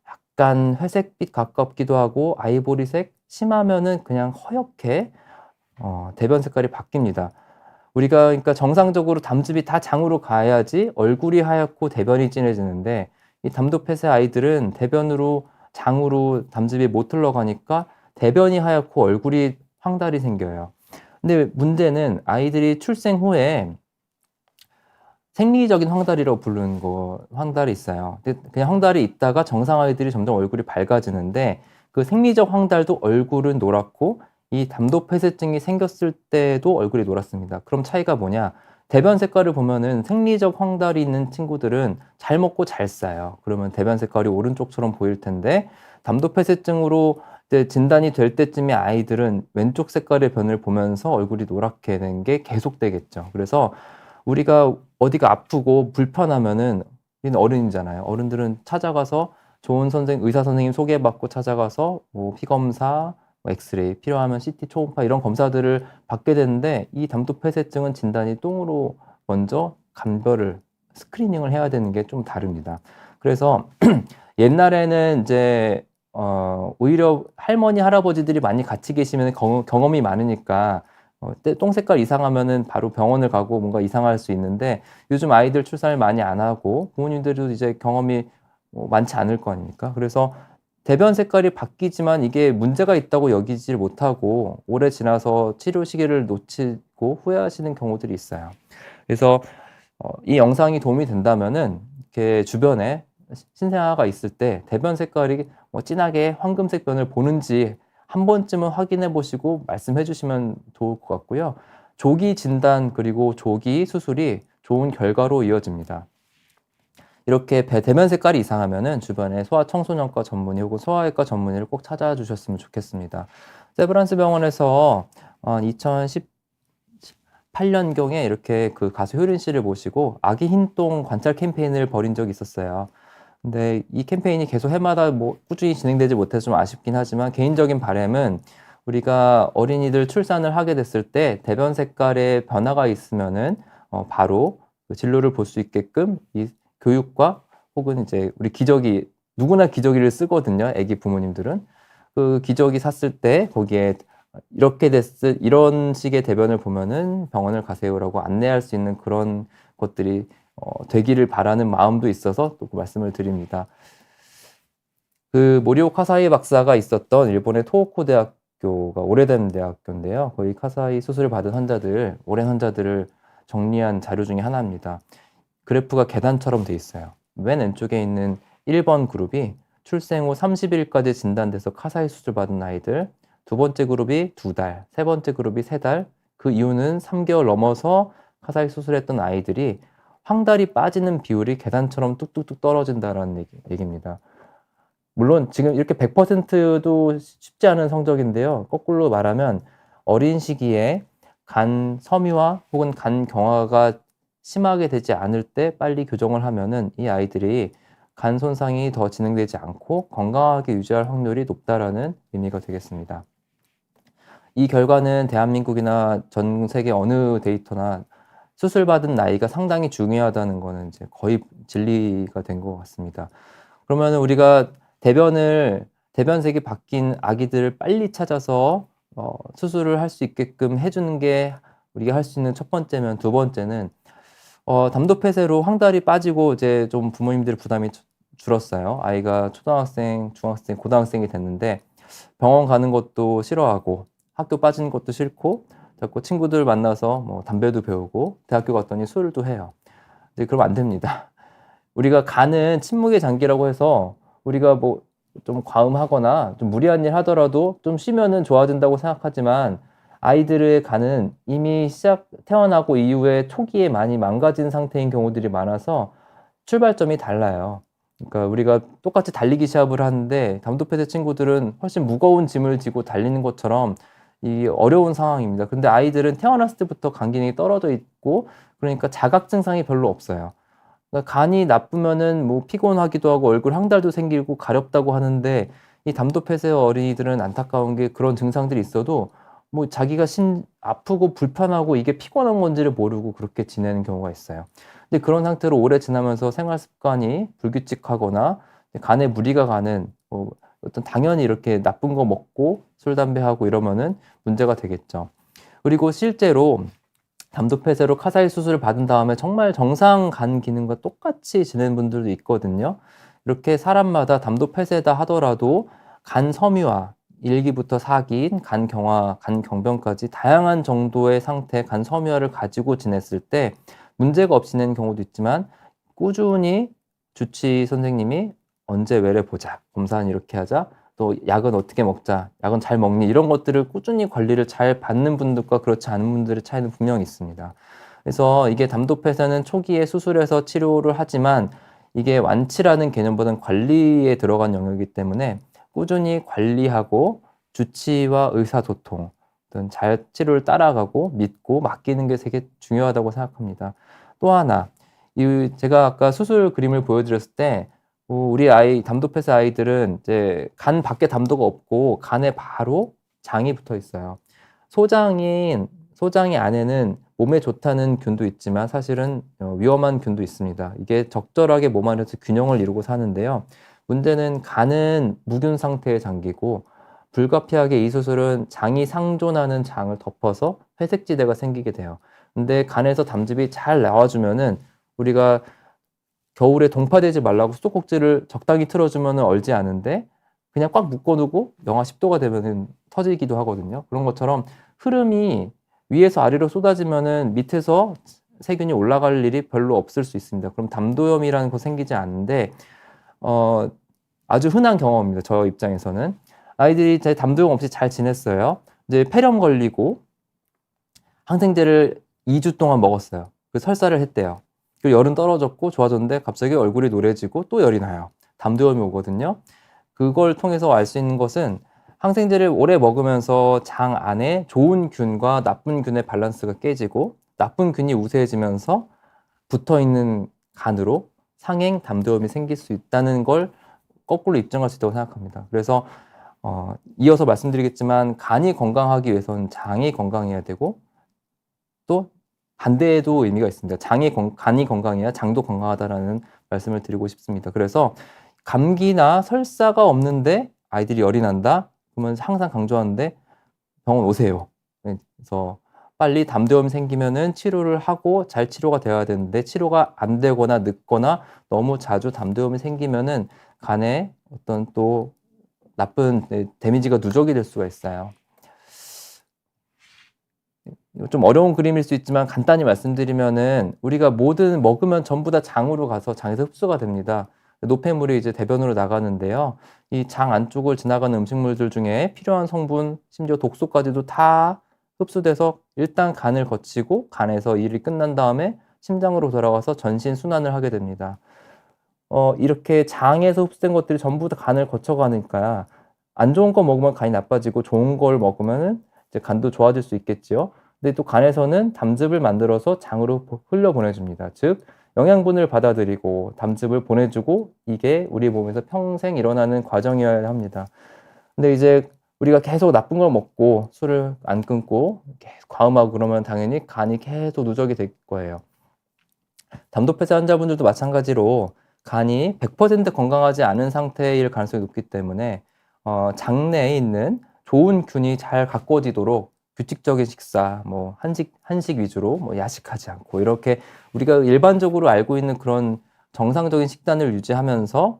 약간 회색빛 가깝기도 하고 아이보리색, 심하면은 그냥 허옇게 대변 색깔이 바뀝니다. 우리가 그러니까 정상적으로 담즙이 다 장으로 가야지 얼굴이 하얗고 대변이 진해지는데 이 담도 폐쇄 아이들은 대변으로 장으로 담즙이 못 흘러가니까 대변이 하얗고 얼굴이 황달이 생겨요. 근데 문제는 아이들이 출생 후에 생리적인 황달이라고 부르는 황달이 있어요. 근데 그냥 황달이 있다가 정상 아이들이 점점 얼굴이 밝아지는데 그 생리적 황달도 얼굴은 노랗고 이 담도 폐쇄증이 생겼을 때도 얼굴이 노랗습니다. 그럼 차이가 뭐냐? 대변 색깔을 보면은 생리적 황달이 있는 친구들은 잘 먹고 잘 싸요. 그러면 대변 색깔이 오른쪽처럼 보일 텐데 담도 폐쇄증으로 이제 진단이 될 때쯤에 아이들은 왼쪽 색깔의 변을 보면서 얼굴이 노랗게 된 게 계속되겠죠. 그래서 우리가 어디가 아프고 불편하면은 우리는 어른이잖아요. 어른들은 찾아가서 좋은 의사 선생님 소개받고 찾아가서 뭐 피검사, 뭐 엑스레이, 필요하면 CT 초음파 이런 검사들을 받게 되는데 이 담도 폐쇄증은 진단이 똥으로 먼저 감별을 스크리닝을 해야 되는 게 좀 다릅니다. 그래서 옛날에는 이제 오히려 할머니 할아버지들이 많이 같이 계시면 경험이 많으니까 똥 색깔 이상하면은 바로 병원을 가고 뭔가 이상할 수 있는데 요즘 아이들 출산을 많이 안 하고 부모님들도 이제 경험이 많지 않을 거 아닙니까? 그래서 대변 색깔이 바뀌지만 이게 문제가 있다고 여기질 못하고 오래 지나서 치료 시기를 놓치고 후회하시는 경우들이 있어요. 그래서 이 영상이 도움이 된다면은 이렇게 주변에 신생아가 있을 때 대변 색깔이 진하게 황금색 변을 보는지 한 번쯤은 확인해 보시고 말씀해 주시면 좋을 것 같고요. 조기 진단 그리고 조기 수술이 좋은 결과로 이어집니다. 이렇게 대변 색깔이 이상하면은 주변에 소아청소년과 전문의 혹은 소아외과 전문의를 꼭 찾아주셨으면 좋겠습니다. 세브란스 병원에서 2018년경에 이렇게 그 가수 효린 씨를 모시고 아기 흰똥 관찰 캠페인을 벌인 적이 있었어요. 근데 이 캠페인이 계속 해마다 뭐 꾸준히 진행되지 못해서 좀 아쉽긴 하지만 개인적인 바람은 우리가 어린이들 출산을 하게 됐을 때 대변 색깔에 변화가 있으면은 바로 그 진료를 볼 수 있게끔 이 교육과 혹은 이제 우리 기저귀 누구나 기저귀를 쓰거든요. 아기 부모님들은 그 기저귀 샀을 때 거기에 이런 식의 대변을 보면은 병원을 가세요라고 안내할 수 있는 그런 것들이 되기를 바라는 마음도 있어서 또 그 말씀을 드립니다. 그 모리오 카사이 박사가 있었던 일본의 토호코 대학교가 오래된 대학교인데요. 거의 카사이 수술을 받은 환자들, 오랜 환자들을 정리한 자료 중에 하나입니다. 그래프가 계단처럼 돼 있어요. 맨 왼쪽에 있는 1번 그룹이 출생 후 30일까지 진단돼서 카사이 수술 받은 아이들, 두 번째 그룹이 2달, 세 번째 그룹이 3달, 그 이유는 3개월 넘어서 카사이 수술했던 아이들이 황달이 빠지는 비율이 계단처럼 뚝뚝뚝 떨어진다는 얘기입니다. 물론 지금 이렇게 100%도 쉽지 않은 성적인데요. 거꾸로 말하면 어린 시기에 간 섬유화 혹은 간 경화가 심하게 되지 않을 때 빨리 교정을 하면은 이 아이들이 간 손상이 더 진행되지 않고 건강하게 유지할 확률이 높다라는 의미가 되겠습니다. 이 결과는 대한민국이나 전 세계 어느 데이터나 수술받은 나이가 상당히 중요하다는 거는 이제 거의 진리가 된 것 같습니다. 그러면 우리가 대변색이 바뀐 아기들을 빨리 찾아서 수술을 할 수 있게끔 해주는 게 우리가 할 수 있는 첫 번째면, 두 번째는 담도 폐쇄로 황달이 빠지고 이제 좀 부모님들 부담이 줄었어요. 아이가 초등학생, 중학생, 고등학생이 됐는데 병원 가는 것도 싫어하고 학교 빠지는 것도 싫고 자꾸 친구들 만나서 뭐 담배도 배우고 대학교 갔더니 술도 해요. 이제 그러면 안 됩니다. 우리가 간은 침묵의 장기라고 해서 우리가 뭐 좀 과음하거나 좀 무리한 일 하더라도 좀 쉬면은 좋아진다고 생각하지만 아이들의 간은 이미 태어나고 이후에 초기에 많이 망가진 상태인 경우들이 많아서 출발점이 달라요. 그러니까 우리가 똑같이 달리기 시합을 하는데 담도폐쇄 친구들은 훨씬 무거운 짐을 지고 달리는 것처럼 이 어려운 상황입니다. 근데 아이들은 태어났을 때부터 간 기능이 떨어져 있고 그러니까 자각 증상이 별로 없어요. 그러니까 간이 나쁘면은 뭐 피곤하기도 하고 얼굴 황달도 생기고 가렵다고 하는데 이 담도폐쇄 어린이들은 안타까운 게 그런 증상들이 있어도 뭐 자기가 아프고 불편하고 이게 피곤한 건지를 모르고 그렇게 지내는 경우가 있어요. 근데 그런 상태로 오래 지나면서 생활 습관이 불규칙하거나 간에 무리가 가는 어떤 당연히 이렇게 나쁜 거 먹고 술, 담배 하고 이러면은 문제가 되겠죠. 그리고 실제로 담도폐쇄로 카사이 수술을 받은 다음에 정말 정상 간 기능과 똑같이 지내는 분들도 있거든요. 이렇게 사람마다 담도폐쇄다 하더라도 간 섬유화, 1기부터 4기인 간 경화, 간 경변까지 다양한 정도의 상태 간 섬유화를 가지고 지냈을 때 문제가 없이 지내는 경우도 있지만 꾸준히 주치 선생님이 언제 외래 보자, 검사는 이렇게 하자, 또 약은 어떻게 먹자, 약은 잘 먹니 이런 것들을 꾸준히 관리를 잘 받는 분들과 그렇지 않은 분들의 차이는 분명히 있습니다. 그래서 이게 담도폐쇄는 초기에 수술해서 치료를 하지만 이게 완치라는 개념보다는 관리에 들어간 영역이기 때문에 꾸준히 관리하고 주치의와 의사소통, 잘 치료를 따라가고 믿고 맡기는 게 되게 중요하다고 생각합니다. 또 하나, 제가 아까 수술 그림을 보여드렸을 때 우리 담도폐쇄 아이들은 이제 간 밖에 담도가 없고 간에 바로 장이 붙어 있어요. 소장이 안에는 몸에 좋다는 균도 있지만 사실은 위험한 균도 있습니다. 이게 적절하게 몸 안에서 균형을 이루고 사는데요. 문제는 간은 무균 상태의 장기고 불가피하게 이 수술은 장이 상존하는 장을 덮어서 회색지대가 생기게 돼요. 근데 간에서 담즙이 잘 나와주면은 우리가 겨울에 동파되지 말라고 수도꼭지를 적당히 틀어주면 얼지 않은데 그냥 꽉 묶어두고 영하 10도가 되면 터지기도 하거든요. 그런 것처럼 흐름이 위에서 아래로 쏟아지면은 밑에서 세균이 올라갈 일이 별로 없을 수 있습니다. 그럼 담도염이라는 거 생기지 않는데 아주 흔한 경험입니다. 저 입장에서는 아이들이 제 담도염 없이 잘 지냈어요. 이제 폐렴 걸리고 항생제를 2주 동안 먹었어요. 그 설사를 했대요. 그 열은 떨어졌고 좋아졌는데 갑자기 얼굴이 노래지고 또 열이 나요. 담도염이 오거든요. 그걸 통해서 알 수 있는 것은 항생제를 오래 먹으면서 장 안에 좋은 균과 나쁜 균의 밸런스가 깨지고 나쁜 균이 우세해지면서 붙어있는 간으로 상행 담도염이 생길 수 있다는 걸 거꾸로 입증할 수 있다고 생각합니다. 그래서 이어서 말씀드리겠지만 간이 건강하기 위해서는 장이 건강해야 되고 또 반대에도 의미가 있습니다. 간이 건강해야 장도 건강하다라는 말씀을 드리고 싶습니다. 그래서 감기나 설사가 없는데 아이들이 열이 난다? 그러면 항상 강조하는데 병원 오세요. 그래서 빨리 담도염 생기면은 치료를 하고 잘 치료가 되어야 되는데 치료가 안 되거나 늦거나 너무 자주 담도염이 생기면은 간에 어떤 또 나쁜 데미지가 누적이 될 수가 있어요. 좀 어려운 그림일 수 있지만 간단히 말씀드리면은 우리가 뭐든 먹으면 전부 다 장으로 가서 장에서 흡수가 됩니다. 노폐물이 이제 대변으로 나가는데요. 이 장 안쪽을 지나가는 음식물들 중에 필요한 성분, 심지어 독소까지도 다 흡수돼서 일단 간을 거치고 간에서 일이 끝난 다음에 심장으로 돌아와서 전신 순환을 하게 됩니다. 이렇게 장에서 흡수된 것들이 전부 다 간을 거쳐가니까 안 좋은 거 먹으면 간이 나빠지고 좋은 걸 먹으면은 이제 간도 좋아질 수 있겠지요. 근데 또 간에서는 담즙을 만들어서 장으로 흘려보내줍니다. 즉 영양분을 받아들이고 담즙을 보내주고 이게 우리 몸에서 평생 일어나는 과정이어야 합니다. 근데 이제 우리가 계속 나쁜 걸 먹고 술을 안 끊고 계속 과음하고 그러면 당연히 간이 계속 누적이 될 거예요. 담도폐쇄 환자분들도 마찬가지로 간이 100% 건강하지 않은 상태일 가능성이 높기 때문에 장내에 있는 좋은 균이 잘 가꿔지도록 규칙적인 식사, 뭐 한식 위주로 뭐 야식하지 않고 이렇게 우리가 일반적으로 알고 있는 그런 정상적인 식단을 유지하면서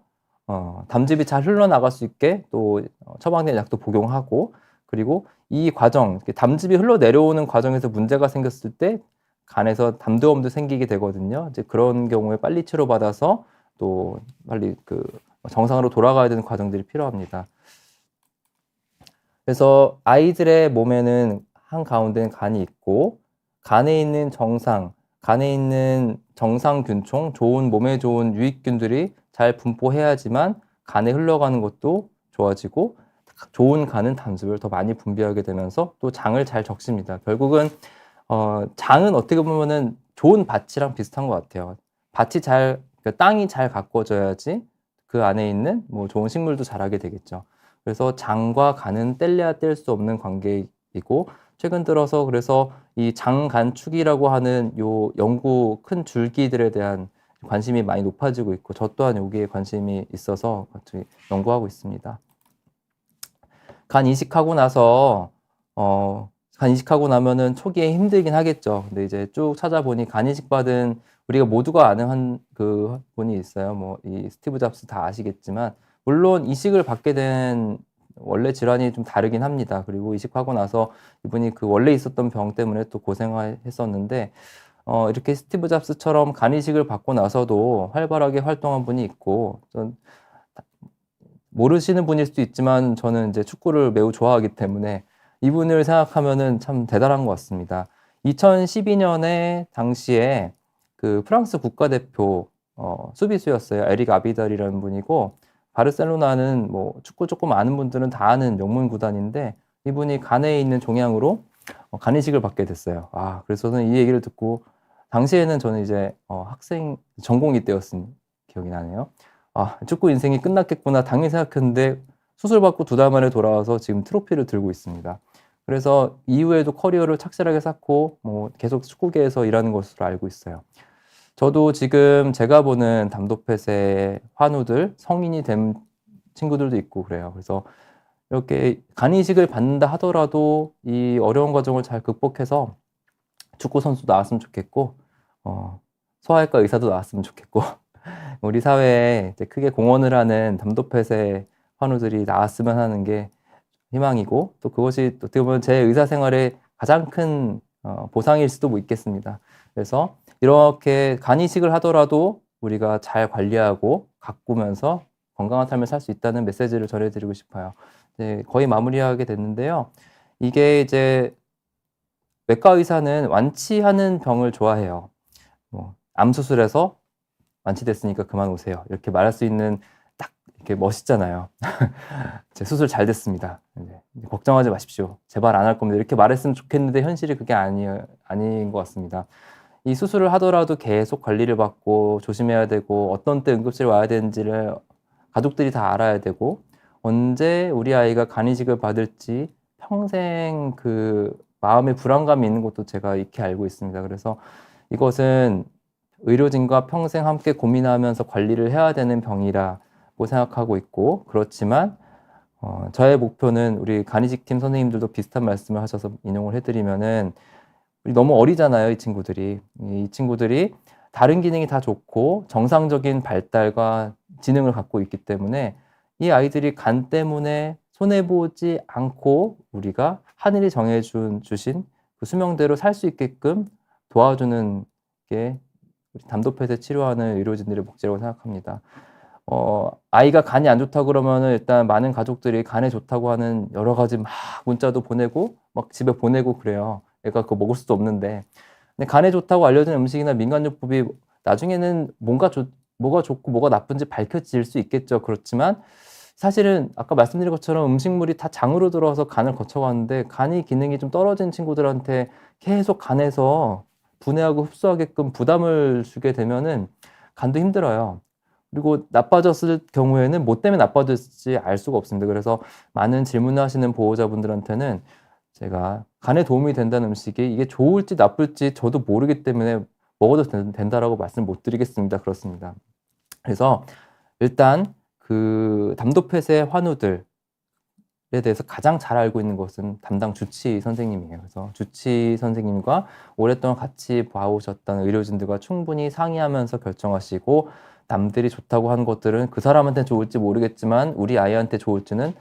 담즙이 잘 흘러나갈 수 있게 또 처방된 약도 복용하고 그리고 이 과정, 담즙이 흘러내려오는 과정에서 문제가 생겼을 때 간에서 담도염도 생기게 되거든요. 이제 그런 경우에 빨리 치료받아서 또 빨리 그 정상으로 돌아가야 되는 과정들이 필요합니다. 그래서 아이들의 몸에는 한가운데는 간이 있고 간에 있는 간에 있는 정상균총, 몸에 좋은 유익균들이 잘 분포해야지만 간에 흘러가는 것도 좋아지고 좋은 간은 담즙을 더 많이 분비하게 되면서 또 장을 잘 적십니다. 결국은 장은 어떻게 보면은 좋은 밭이랑 비슷한 것 같아요. 그러니까 땅이 잘 가꿔져야지 그 안에 있는 뭐 좋은 식물도 자라게 되겠죠. 그래서 장과 간은 뗄래야 뗄 수 없는 관계이고 최근 들어서 그래서 이 장간축이라고 하는 요 연구 큰 줄기들에 대한 관심이 많이 높아지고 있고 저 또한 여기에 관심이 있어서 같이 연구하고 있습니다. 간 이식하고 나서 간 이식하고 나면은 초기에 힘들긴 하겠죠. 근데 이제 쭉 찾아보니 간 이식 받은 우리가 모두가 아는 그 분이 있어요. 뭐 이 스티브 잡스 다 아시겠지만 물론 이식을 받게 된 원래 질환이 좀 다르긴 합니다. 그리고 이식하고 나서 이분이 그 원래 있었던 병 때문에 또 고생했었는데 이렇게 스티브 잡스처럼 간 이식을 받고 나서도 활발하게 활동한 분이 있고 전 모르시는 분일 수도 있지만 저는 이제 축구를 매우 좋아하기 때문에 이분을 생각하면은 참 대단한 것 같습니다. 2012년에 당시에 그 프랑스 국가대표 수비수였어요. 에릭 아비달이라는 분이고 바르셀로나는 뭐 축구 조금 아는 분들은 다 아는 명문 구단인데 이분이 간에 있는 종양으로 간 이식을 받게 됐어요. 그래서 저는 이 얘기를 듣고 당시에는 저는 이제 학생 전공의 때였은 기억이 나네요. 축구 인생이 끝났겠구나 당연히 생각했는데 수술받고 2달 만에 돌아와서 지금 트로피를 들고 있습니다. 그래서 이후에도 커리어를 착실하게 쌓고 뭐 계속 축구계에서 일하는 것으로 알고 있어요. 저도 지금 제가 보는 담도펫의 환우들 성인이 된 친구들도 있고 그래요. 그래서 이렇게 간 이식을 받는다 하더라도 이 어려운 과정을 잘 극복해서 축구 선수 나왔으면 좋겠고 소아외과 의사도 나왔으면 좋겠고 우리 사회에 이제 크게 공헌을 하는 담도펫의 환우들이 나왔으면 하는 게 희망이고 또 그것이 어떻게 보면 제 의사 생활의 가장 큰 보상일 수도 있겠습니다. 그래서 이렇게 간 이식을 하더라도 우리가 잘 관리하고 가꾸면서 건강한 삶을 살 수 있다는 메시지를 전해드리고 싶어요. 네, 거의 마무리하게 됐는데요. 이게 이제 외과 의사는 완치하는 병을 좋아해요. 뭐, 암 수술해서 완치됐으니까 그만 오세요. 이렇게 말할 수 있는 딱 이렇게 멋있잖아요. 제 수술 잘 됐습니다. 이제 걱정하지 마십시오. 제발 안 할 겁니다. 이렇게 말했으면 좋겠는데 현실이 그게 아닌 것 같습니다. 이 수술을 하더라도 계속 관리를 받고 조심해야 되고 어떤 때 응급실 와야 되는지를 가족들이 다 알아야 되고 언제 우리 아이가 간 이식을 받을지 평생 그 마음의 불안감이 있는 것도 제가 익히 알고 있습니다. 그래서 이것은 의료진과 평생 함께 고민하면서 관리를 해야 되는 병이라고 생각하고 있고 그렇지만 저의 목표는 우리 간이식팀 선생님들도 비슷한 말씀을 하셔서 인용을 해드리면은 너무 어리잖아요, 이 친구들이. 이 친구들이 다른 기능이 다 좋고 정상적인 발달과 지능을 갖고 있기 때문에 이 아이들이 간 때문에 손해보지 않고 우리가 하늘이 주신 그 수명대로 살 수 있게끔 도와주는 게 우리 담도펫에 치료하는 의료진들의 목적이라고 생각합니다. 아이가 간이 안 좋다고 그러면은 일단 많은 가족들이 간에 좋다고 하는 여러 가지 막 문자도 보내고 막 집에 보내고 그래요. 애가 그거 먹을 수도 없는데. 근데 간에 좋다고 알려진 음식이나 민간요법이 나중에는 뭐가 좋고 뭐가 나쁜지 밝혀질 수 있겠죠. 그렇지만 사실은 아까 말씀드린 것처럼 음식물이 다 장으로 들어와서 간을 거쳐가는데 간이 기능이 좀 떨어진 친구들한테 계속 간에서 분해하고 흡수하게끔 부담을 주게 되면은 간도 힘들어요. 그리고 나빠졌을 경우에는 뭐 때문에 나빠졌을지 알 수가 없습니다. 그래서 많은 질문을 하시는 보호자분들한테는 제가 간에 도움이 된다는 음식이 이게 좋을지 나쁠지 저도 모르기 때문에 먹어도 된다라고 말씀 못 드리겠습니다. 그렇습니다. 그래서 일단 그 담도펫의 환우들에 대해서 가장 잘 알고 있는 것은 담당 주치 선생님이에요. 그래서 주치 선생님과 오랫동안 같이 봐오셨던 의료진들과 충분히 상의하면서 결정하시고 남들이 좋다고 하는 것들은 그 사람한테 좋을지 모르겠지만 우리 아이한테 좋을지는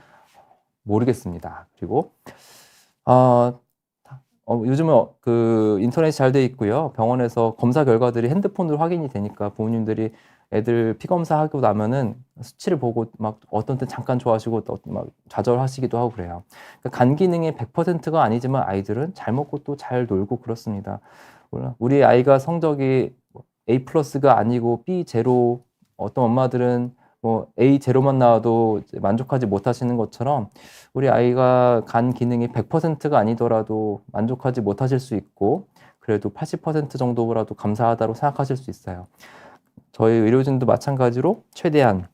모르겠습니다. 그리고 요즘은 그 인터넷이 잘 돼 있고요. 병원에서 검사 결과들이 핸드폰으로 확인이 되니까 부모님들이 애들 피 검사하고 나면은 수치를 보고 막 어떤 때 잠깐 좋아하시고 또 막 좌절하시기도 하고 그래요. 그러니까 간 기능이 100%가 아니지만 아이들은 잘 먹고 또 잘 놀고 그렇습니다. 물론 우리 아이가 성적이 A 플러스가 아니고 B 제로, 어떤 엄마들은 뭐 A 제로만 나와도 이제 만족하지 못하시는 것처럼 우리 아이가 간 기능이 100%가 아니더라도 만족하지 못하실 수 있고 그래도 80% 정도라도 감사하다고 생각하실 수 있어요. 저희 의료진도 마찬가지로 최대한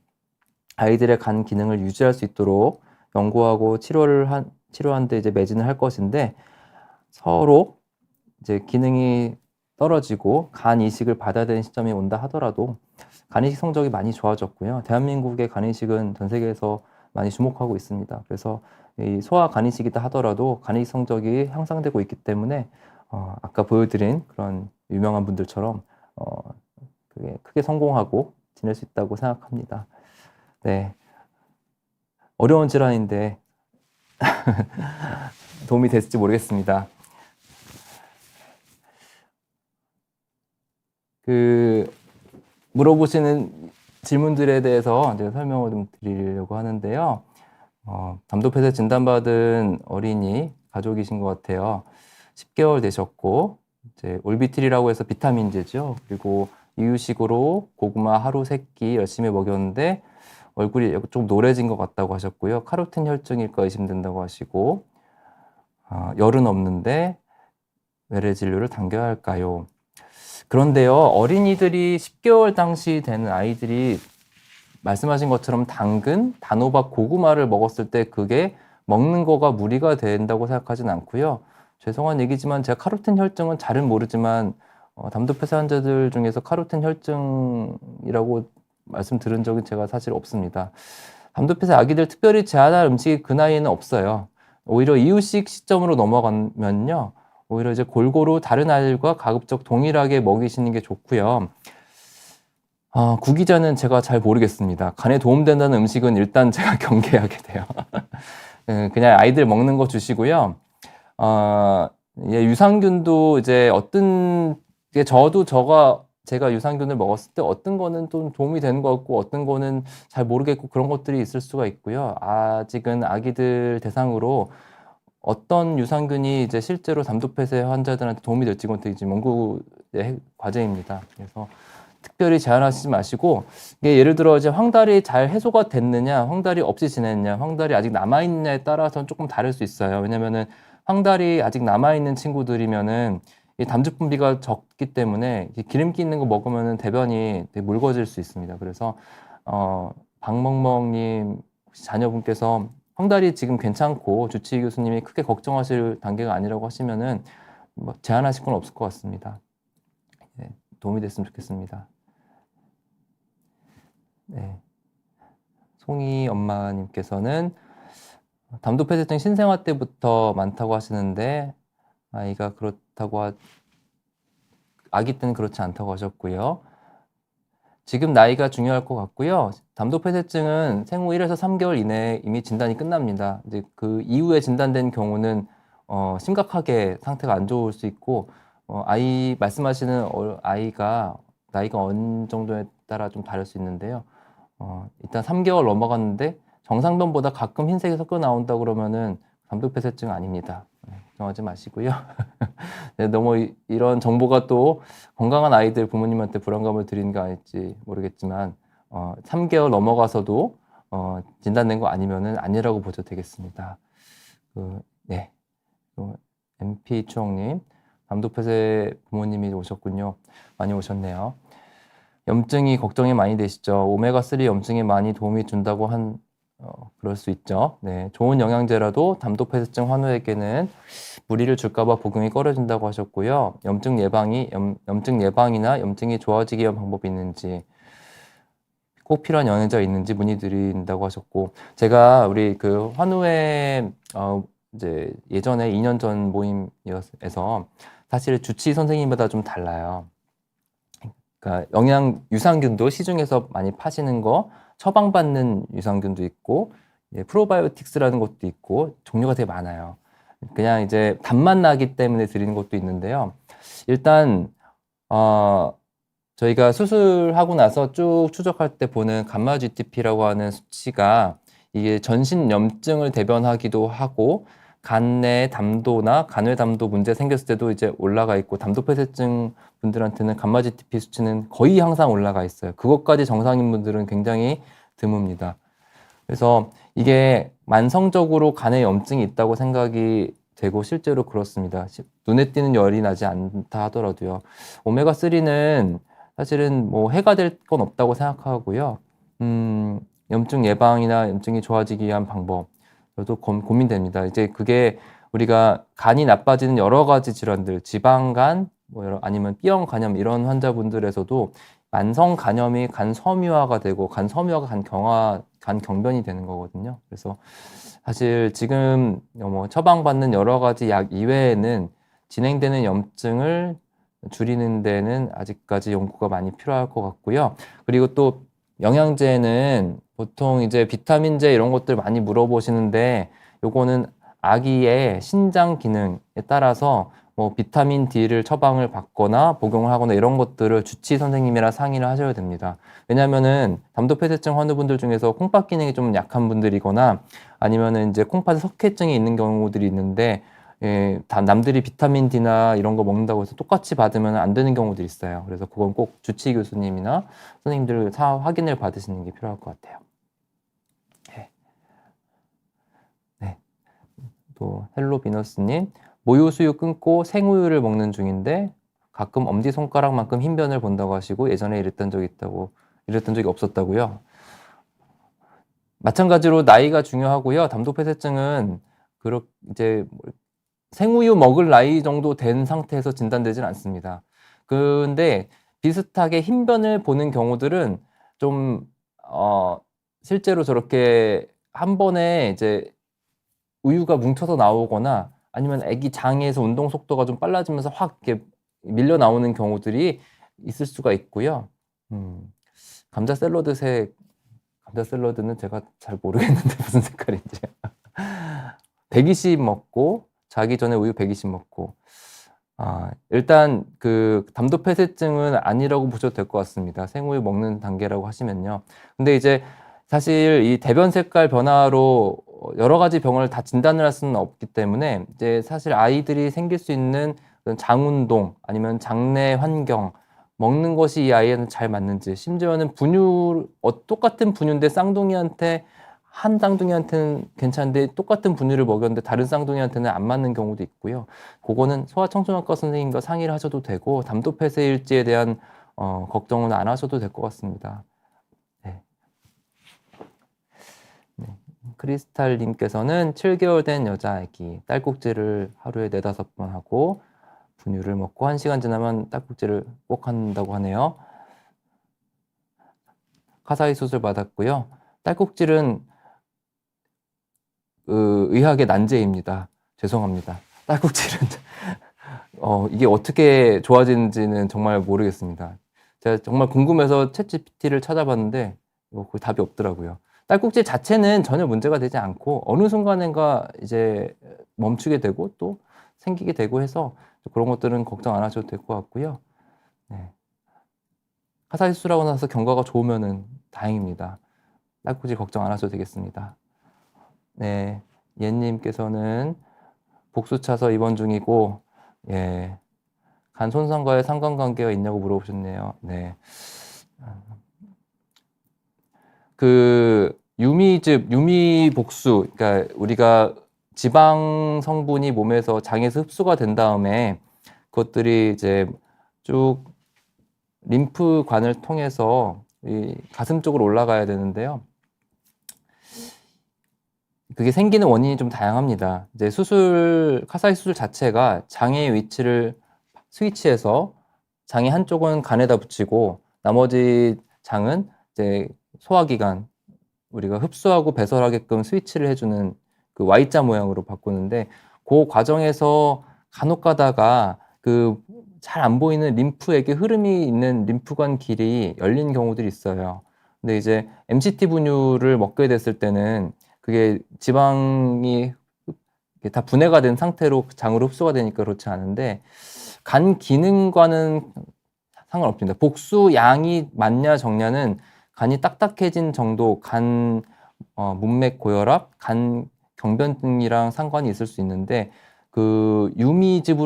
아이들의 간 기능을 유지할 수 있도록 연구하고 치료하는 데 이제 매진을 할 것인데, 서로 이제 기능이 떨어지고 간 이식을 받아야 되는 시점이 온다 하더라도 간 이식 성적이 많이 좋아졌고요. 대한민국의 간 이식은 전 세계에서 많이 주목하고 있습니다. 그래서 이 소아 간 이식이다 하더라도 간 이식 성적이 향상되고 있기 때문에 아까 보여드린 그런 유명한 분들처럼 그게 크게 성공하고 지낼 수 있다고 생각합니다. 네. 어려운 질환인데 도움이 됐을지 모르겠습니다. 물어보시는 질문들에 대해서 제가 설명을 좀 드리려고 하는데요. 담도폐쇄 진단받은 어린이 가족이신 것 같아요. 10개월 되셨고, 이제 올비틸이라고 해서 비타민제죠. 그리고 이유식으로 고구마 하루 3끼 열심히 먹였는데 얼굴이 좀 노래진 것 같다고 하셨고요. 카로틴 혈증일까 의심된다고 하시고, 열은 없는데 외래 진료를 당겨야 할까요? 그런데요, 어린이들이 10개월 당시 되는 아이들이 말씀하신 것처럼 당근, 단호박, 고구마를 먹었을 때 그게 먹는 거가 무리가 된다고 생각하진 않고요. 죄송한 얘기지만 제가 카로틴 혈증은 잘은 모르지만 담도폐쇄 환자들 중에서 카로틴 혈증이라고 말씀 들은 적은 제가 사실 없습니다. 담도폐쇄 아기들 특별히 제한할 음식이 그 나이에는 없어요. 오히려 이유식 시점으로 넘어가면요, 오히려 이제 골고루 다른 아이들과 가급적 동일하게 먹이시는 게 좋고요. 구기자는 제가 잘 모르겠습니다. 간에 도움된다는 음식은 일단 제가 경계하게 돼요. 그냥 아이들 먹는 거 주시고요. 예, 유산균도 이제 어떤 게 제가 유산균을 먹었을 때 어떤 거는 좀 도움이 되는 것 같고 어떤 거는 잘 모르겠고 그런 것들이 있을 수가 있고요. 아직은 아기들 대상으로 어떤 유산균이 이제 실제로 담도폐쇄 환자들한테 도움이 될지 는 지금 연구의 과제입니다. 그래서 특별히 제한하시지 마시고, 이게 예를 들어 이제 황달이 잘 해소가 됐느냐, 황달이 없이 지냈냐, 황달이 아직 남아있느냐에 따라서는 조금 다를 수 있어요. 왜냐면은 황달이 아직 남아있는 친구들이면은 이 담즙 분비가 적기 때문에 기름기 있는 거 먹으면은 대변이 되게 묽어질 수 있습니다. 그래서 박멍멍님 혹시 자녀분께서 황달이 지금 괜찮고 주치의 교수님이 크게 걱정하실 단계가 아니라고 하시면은 뭐 제한하실 건 없을 것 같습니다. 네, 도움이 됐으면 좋겠습니다. 네. 송이 엄마님께서는 담도폐쇄증 신생아 때부터 많다고 하시는데 아이가 아기 때는 그렇지 않다고 하셨고요. 지금 나이가 중요할 것 같고요. 담도폐쇄증은 생후 1에서 3개월 이내에 이미 진단이 끝납니다. 이제 그 이후에 진단된 경우는 심각하게 상태가 안 좋을 수 있고 말씀하시는 아이가 나이가 어느 정도에 따라 좀 다를 수 있는데요. 일단 3개월 넘어갔는데 정상변보다 가끔 흰색이 섞여 나온다 그러면은 담도폐쇄증 아닙니다. 걱정하지 마시고요. 네, 너무 이런 정보가 또 건강한 아이들 부모님한테 불안감을 드리는 거 아닐지 모르겠지만 3개월 넘어가서도 진단된 거 아니면은 아니라고 보셔도 되겠습니다. 네, MP 추억님, 담도폐쇄 부모님이 오셨군요. 많이 오셨네요. 염증이 걱정이 많이 되시죠. 오메가3 염증에 많이 도움이 준다고 그럴 수 있죠. 네, 좋은 영양제라도 담도폐쇄증 환우에게는 무리를 줄까봐 복용이 꺼려진다고 하셨고요. 염증 예방이나 염증이 좋아지기 위한 방법이 있는지, 꼭 필요한 영양제가 있는지 문의드린다고 하셨고, 제가 우리 그 환우회 이제 예전에 2년 전 모임에서 사실 주치의 선생님보다 좀 달라요. 그러니까 유산균도 시중에서 많이 파시는 거 처방받는 유산균도 있고 프로바이오틱스라는 것도 있고 종류가 되게 많아요. 그냥 이제 단맛 나기 때문에 드리는 것도 있는데요. 일단 저희가 수술하고 나서 쭉 추적할 때 보는 감마 GTP라고 하는 수치가 이게 전신 염증을 대변하기도 하고 간 내 담도나 간외 담도 문제 생겼을 때도 이제 올라가 있고 담도폐쇄증 분들한테는 감마 GTP 수치는 거의 항상 올라가 있어요. 그것까지 정상인 분들은 굉장히 드뭅니다. 그래서 이게 만성적으로 간에 염증이 있다고 생각이 되고 실제로 그렇습니다. 눈에 띄는 열이 나지 않다 하더라도요. 오메가3는 사실은 뭐 해가 될 건 없다고 생각하고요. 염증 예방이나 염증이 좋아지기 위한 방법, 저도 고민됩니다. 이제 그게 우리가 간이 나빠지는 여러 가지 질환들, 지방간, 아니면 B형 간염 이런 환자분들에서도 만성 간염이 간 섬유화가 되고 간 섬유화가 간 경변이 되는 거거든요. 그래서 사실 지금 뭐 처방받는 여러 가지 약 이외에는 진행되는 염증을 줄이는 데는 아직까지 연구가 많이 필요할 것 같고요. 그리고 또 영양제는 보통 이제 비타민제 이런 것들 많이 물어보시는데 요거는 아기의 신장 기능에 따라서 뭐 비타민 D를 처방을 받거나 복용을 하거나 이런 것들을 주치 선생님이랑 상의를 하셔야 됩니다. 왜냐면은 담도폐쇄증 환우분들 중에서 콩팥 기능이 좀 약한 분들이거나 아니면은 이제 콩팥에 석회증이 있는 경우들이 있는데 예, 다 남들이 비타민 D나 이런 거 먹는다고 해서 똑같이 받으면 안 되는 경우들이 있어요. 그래서 그건 꼭 주치 교수님이나 선생님들 확인을 받으시는 게 필요할 것 같아요. 네. 네. 또 헬로 비너스님, 모유 수유 끊고 생우유를 먹는 중인데 가끔 엄지손가락만큼 흰변을 본다고 하시고 예전에 이랬던 적이 없었다고요. 마찬가지로 나이가 중요하고요. 담도폐쇄증은 이제 생우유 먹을 나이 정도 된 상태에서 진단되진 않습니다. 근데 비슷하게 흰변을 보는 경우들은 좀 실제로 저렇게 한 번에 이제 우유가 뭉쳐서 나오거나 아니면 아기 장에서 운동 속도가 좀 빨라지면서 확 이렇게 밀려 나오는 경우들이 있을 수가 있고요. 감자 샐러드는 제가 잘 모르겠는데 무슨 색깔인지. 120 먹고 자기 전에 우유 120 먹고 일단 그 담도폐쇄증은 아니라고 보셔도 될 것 같습니다. 생우유 먹는 단계라고 하시면요. 근데 이제 사실 이 대변 색깔 변화로 여러 가지 병을 다 진단을 할 수는 없기 때문에 이제 사실 아이들이 생길 수 있는 장운동 아니면 장내 환경 먹는 것이 이 아이에는 잘 맞는지 심지어는 똑같은 분유인데 한 쌍둥이한테는 괜찮은데 똑같은 분유를 먹였는데 다른 쌍둥이한테는 안 맞는 경우도 있고요. 그거는 소아청소년과 선생님과 상의를 하셔도 되고 담도폐쇄일지에 대한 걱정은 안 하셔도 될 것 같습니다. 네. 네. 크리스탈님께서는 7개월 된 여자아기 딸꾹질을 하루에 4-5번 하고 분유를 먹고 1시간 지나면 딸꾹질을 꼭 한다고 하네요. 카사이 수술 받았고요. 딸꾹질은 의학의 난제입니다. 죄송합니다. 딸꾹질은 이게 어떻게 좋아지는지는 정말 모르겠습니다. 제가 정말 궁금해서 챗GPT를 찾아봤는데 거의 답이 없더라고요. 딸꾹질 자체는 전혀 문제가 되지 않고 어느 순간인가 이제 멈추게 되고 또 생기게 되고 해서 그런 것들은 걱정 안 하셔도 될 것 같고요. 네. 카사이 수술하고 나서 경과가 좋으면은 다행입니다. 딸꾹질 걱정 안 하셔도 되겠습니다. 네, 예님께서는 복수 차서 입원 중이고, 예, 간 손상과의 상관관계가 있냐고 물어보셨네요. 네. 유미 복수, 그러니까 우리가 지방 성분이 몸에서 장에서 흡수가 된 다음에 그것들이 이제 쭉 림프관을 통해서 이 가슴 쪽으로 올라가야 되는데요. 그게 생기는 원인이 좀 다양합니다. 이제 카사이 수술 자체가 장의 위치를 스위치해서 장의 한쪽은 간에다 붙이고 나머지 장은 이제 소화기관, 우리가 흡수하고 배설하게끔 스위치를 해주는 그 Y자 모양으로 바꾸는데 그 과정에서 간혹 가다가 그 잘 안 보이는 림프에게 흐름이 있는 림프관 길이 열린 경우들이 있어요. 근데 이제 MCT 분유를 먹게 됐을 때는 그게 지방이 다 분해가 된 상태로 장으로 흡수가 되니까 그렇지 않은데 간 기능과는 상관없습니다. 복수 양이 많냐 적냐는 간이 딱딱해진 정도, 간 문맥 고혈압, 간 경변증이랑 상관이 있을 수 있는데 그 유미즙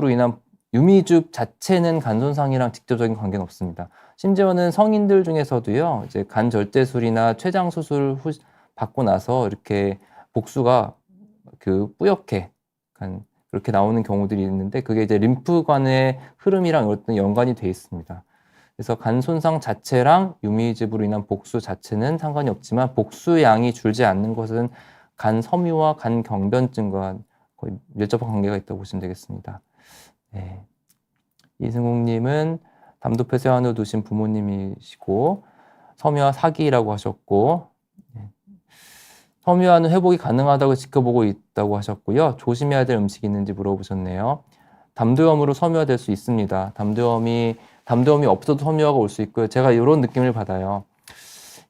자체는 간 손상이랑 직접적인 관계는 없습니다. 심지어는 성인들 중에서도요, 이제 간 절제술이나 췌장 수술 후 받고 나서 이렇게 복수가 그 뿌옇게 그렇게 나오는 경우들이 있는데 그게 이제 림프관의 흐름이랑 어떤 연관이 돼 있습니다. 그래서 간 손상 자체랑 유미즙으로 인한 복수 자체는 상관이 없지만 복수 양이 줄지 않는 것은 간 섬유와 간 경변증과 거의 밀접한 관계가 있다고 보시면 되겠습니다. 네. 이승욱님은 담도 폐쇄환으로 두신 부모님이시고 섬유화 사기라고 하셨고 섬유화는 회복이 가능하다고 지켜보고 있다고 하셨고요. 조심해야 될 음식이 있는지 물어보셨네요. 담도염으로 섬유화될 수 있습니다. 담도염이 없어도 섬유화가 올 수 있고요. 제가 이런 느낌을 받아요.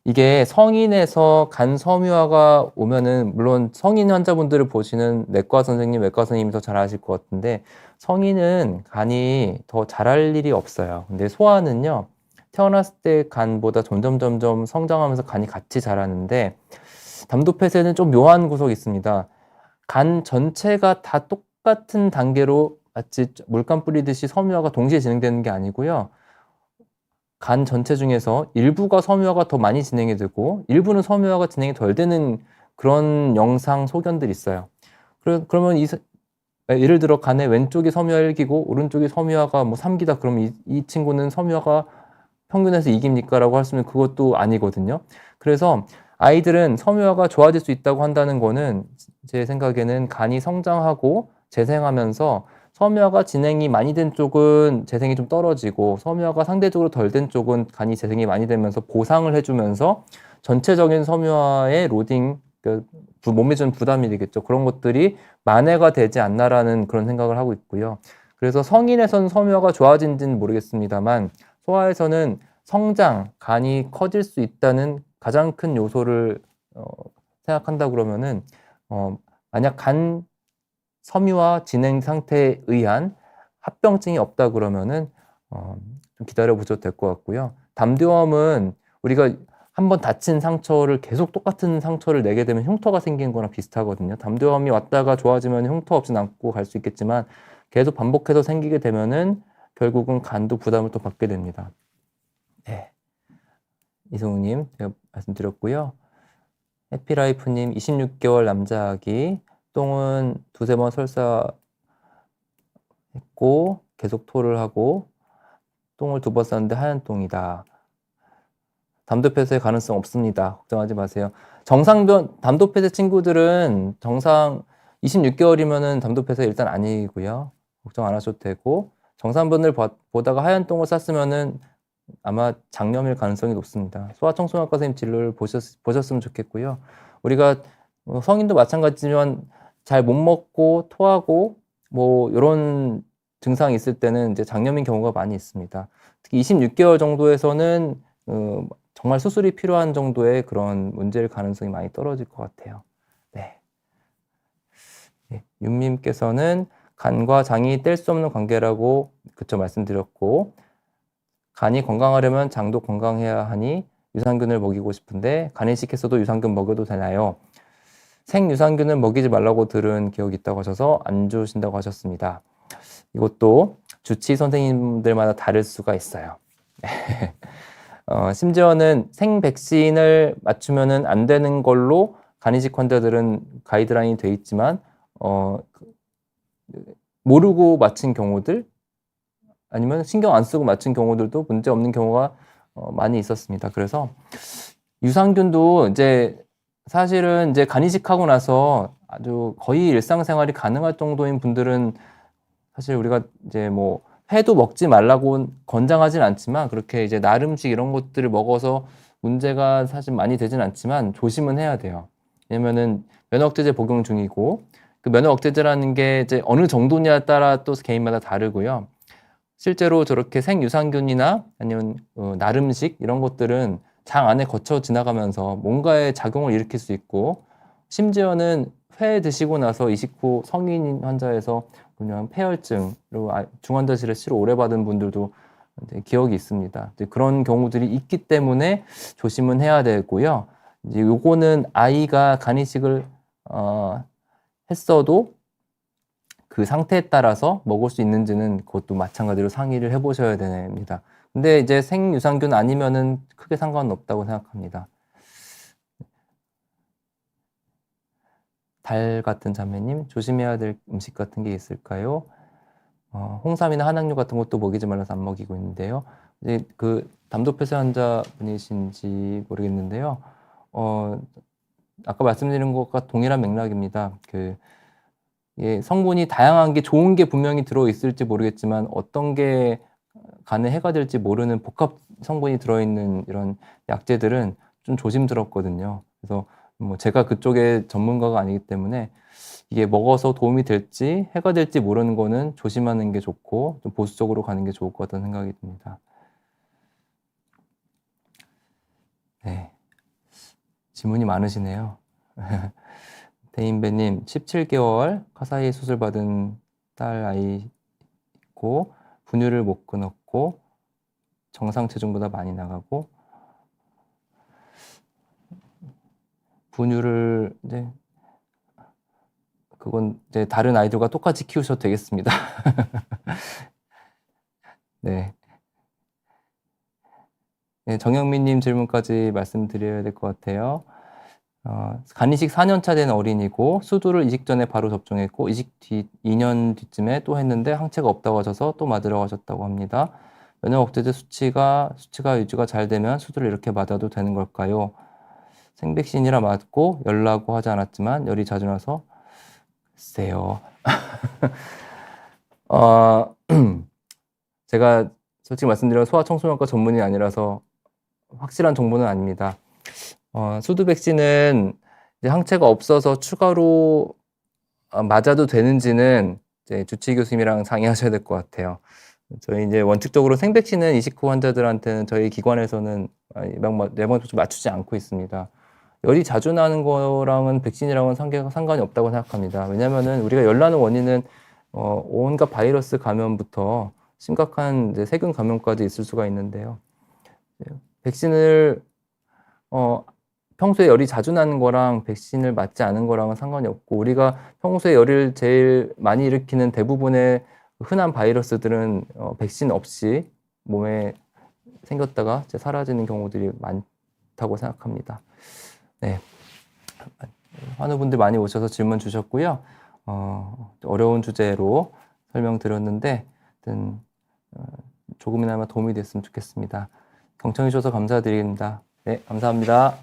이게 성인에서 간 섬유화가 오면은 물론 성인 환자분들을 보시는 내과 선생님, 외과 선생님이 더 잘 아실 것 같은데 성인은 간이 더 잘할 일이 없어요. 근데 소아는요. 태어났을 때 간보다 점점 성장하면서 간이 같이 자라는데 담도 폐쇄는 좀 묘한 구석이 있습니다. 간 전체가 다 똑같은 단계로 마치 물감 뿌리듯이 섬유화가 동시에 진행되는 게 아니고요. 간 전체 중에서 일부가 섬유화가 더 많이 진행이 되고 일부는 섬유화가 진행이 덜 되는 그런 영상 소견들이 있어요. 그러면 예를 들어 간의 왼쪽이 섬유화 1기고 오른쪽이 섬유화가 뭐 3기다. 그러면 이 친구는 섬유화가 평균에서 2기입니까? 라고 하시면 그것도 아니거든요. 그래서 아이들은 섬유화가 좋아질 수 있다고 한다는 거는 제 생각에는 간이 성장하고 재생하면서 섬유화가 진행이 많이 된 쪽은 재생이 좀 떨어지고 섬유화가 상대적으로 덜 된 쪽은 간이 재생이 많이 되면서 보상을 해주면서 전체적인 섬유화의 로딩, 몸에 좀 부담이 되겠죠. 그런 것들이 만회가 되지 않나라는 그런 생각을 하고 있고요. 그래서 성인에서는 섬유화가 좋아진지는 모르겠습니다만 소아에서는 성장, 간이 커질 수 있다는 가장 큰 요소를 생각한다 그러면은 만약 간 섬유화 진행 상태에 의한 합병증이 없다 그러면은 좀 기다려 보셔도 될 것 같고요. 담도염은 우리가 한번 다친 상처를 계속 똑같은 상처를 내게 되면 흉터가 생기는 거랑 비슷하거든요. 담도염이 왔다가 좋아지면 흉터 없이 남고 갈 수 있겠지만 계속 반복해서 생기게 되면은 결국은 간도 부담을 또 받게 됩니다. 네. 이승우님 제가 말씀드렸고요. 해피라이프님 26개월 남자 아기 똥은 두세 번 설사했고 계속 토를 하고 똥을 2번 쌌는데 하얀 똥이다. 담도 폐쇄 가능성 없습니다. 걱정하지 마세요. 담도 폐쇄 친구들은 정상 26개월이면은 담도 폐쇄 일단 아니고요. 걱정 안 하셔도 되고 정상분들 보다가 하얀 똥을 쌌으면은 아마 장염일 가능성이 높습니다. 소아청소년과 선생님 진료를 보셨으면 좋겠고요. 우리가 성인도 마찬가지지만 잘 못 먹고 토하고 뭐 이런 증상이 있을 때는 이제 장염인 경우가 많이 있습니다. 특히 26개월 정도에서는 정말 수술이 필요한 정도의 그런 문제일 가능성이 많이 떨어질 것 같아요. 네. 네. 윤님께서는 간과 장이 뗄 수 없는 관계라고 그쵸 말씀드렸고 간이 건강하려면 장도 건강해야 하니 유산균을 먹이고 싶은데 간이식해서도 유산균 먹여도 되나요? 생유산균을 먹이지 말라고 들은 기억이 있다고 하셔서 안 주신다고 하셨습니다. 이것도 주치 선생님들마다 다를 수가 있어요. 심지어는 생백신을 맞추면은 안 되는 걸로 간이식 환자들은 가이드라인이 돼 있지만 모르고 맞힌 경우들 아니면 신경 안 쓰고 맞힌 경우들도 문제 없는 경우가 많이 있었습니다. 그래서 유산균도 이제 사실은 이제 간이식하고 나서 아주 거의 일상생활이 가능할 정도인 분들은 사실 우리가 이제 뭐 회도 먹지 말라고 권장하진 않지만 그렇게 이제 나름식 이런 것들을 먹어서 문제가 사실 많이 되진 않지만 조심은 해야 돼요. 왜냐면은 면역억제제 복용 중이고 그 면역억제제라는 게 이제 어느 정도냐에 따라 또 개인마다 다르고요. 실제로 저렇게 생유산균이나 아니면 나름식 이런 것들은 장 안에 거쳐 지나가면서 뭔가의 작용을 일으킬 수 있고 심지어는 회 드시고 나서 이식 후 성인 환자에서 그냥 폐혈증 그리고 중환자실에 치료 오래 받은 분들도 이제 기억이 있습니다. 이제 그런 경우들이 있기 때문에 조심은 해야 되고요. 이제 요거는 아이가 간이식을 했어도 그 상태에 따라서 먹을 수 있는지는 그것도 마찬가지로 상의를 해보셔야 됩니다. 근데 이제 생유산균 아니면은 크게 상관은 없다고 생각합니다. 달 같은 자매님, 조심해야 될 음식 같은 게 있을까요? 홍삼이나 한약류 같은 것도 먹이지 말라서 안 먹이고 있는데요. 이제 그 담도폐쇄 환자분이신지 모르겠는데요. 아까 말씀드린 것과 동일한 맥락입니다. 예, 성분이 다양한 게 좋은 게 분명히 들어있을지 모르겠지만 어떤 게 간에 해가 될지 모르는 복합 성분이 들어있는 이런 약재들은 좀 조심스럽거든요. 그래서 뭐 제가 그쪽에 전문가가 아니기 때문에 이게 먹어서 도움이 될지 해가 될지 모르는 거는 조심하는 게 좋고 좀 보수적으로 가는 게 좋을 것 같다는 생각이 듭니다. 네, 질문이 많으시네요. 대인배님, 17개월 카사이 수술 받은 딸 아이 있고 분유를 못 끊었고 정상 체중보다 많이 나가고 분유를 이제 그건 이제 다른 아이들과 똑같이 키우셔도 되겠습니다. 네. 네, 정영민님 질문까지 말씀드려야 될 것 같아요. 간이식 4년차 된 어린이고 수두를 이식 전에 바로 접종했고 이식 뒤 2년 뒤쯤에 또 했는데 항체가 없다고 하셔서 또 맞으러 가셨다고 합니다. 면역 억제제 수치가 유지가 잘 되면 수두를 이렇게 맞아도 되는 걸까요? 생백신이라 맞고 열나고 하지 않았지만 열이 자주 나서 글쎄요. 제가 솔직히 말씀드려 소아청소년과 전문이 아니라서 확실한 정보는 아닙니다. 수두 백신은 이제 항체가 없어서 추가로 맞아도 되는지는 이제 주치의 교수님이랑 상의하셔야 될 것 같아요. 저희 이제 원칙적으로 생백신은 이식 후 환자들한테는 저희 기관에서는 예방접종 맞추지 않고 있습니다. 열이 자주 나는 거랑은 백신이랑은 상관이 없다고 생각합니다. 왜냐면은 우리가 열 나는 원인은 온갖 바이러스 감염부터 심각한 이제 세균 감염까지 있을 수가 있는데요. 백신을 평소에 열이 자주 나는 거랑 백신을 맞지 않은 거랑은 상관이 없고 우리가 평소에 열을 제일 많이 일으키는 대부분의 흔한 바이러스들은 백신 없이 몸에 생겼다가 이제 사라지는 경우들이 많다고 생각합니다. 네, 환우분들 많이 오셔서 질문 주셨고요. 어려운 주제로 설명드렸는데 조금이나마 도움이 됐으면 좋겠습니다. 경청해 주셔서 감사드립니다. 네, 감사합니다.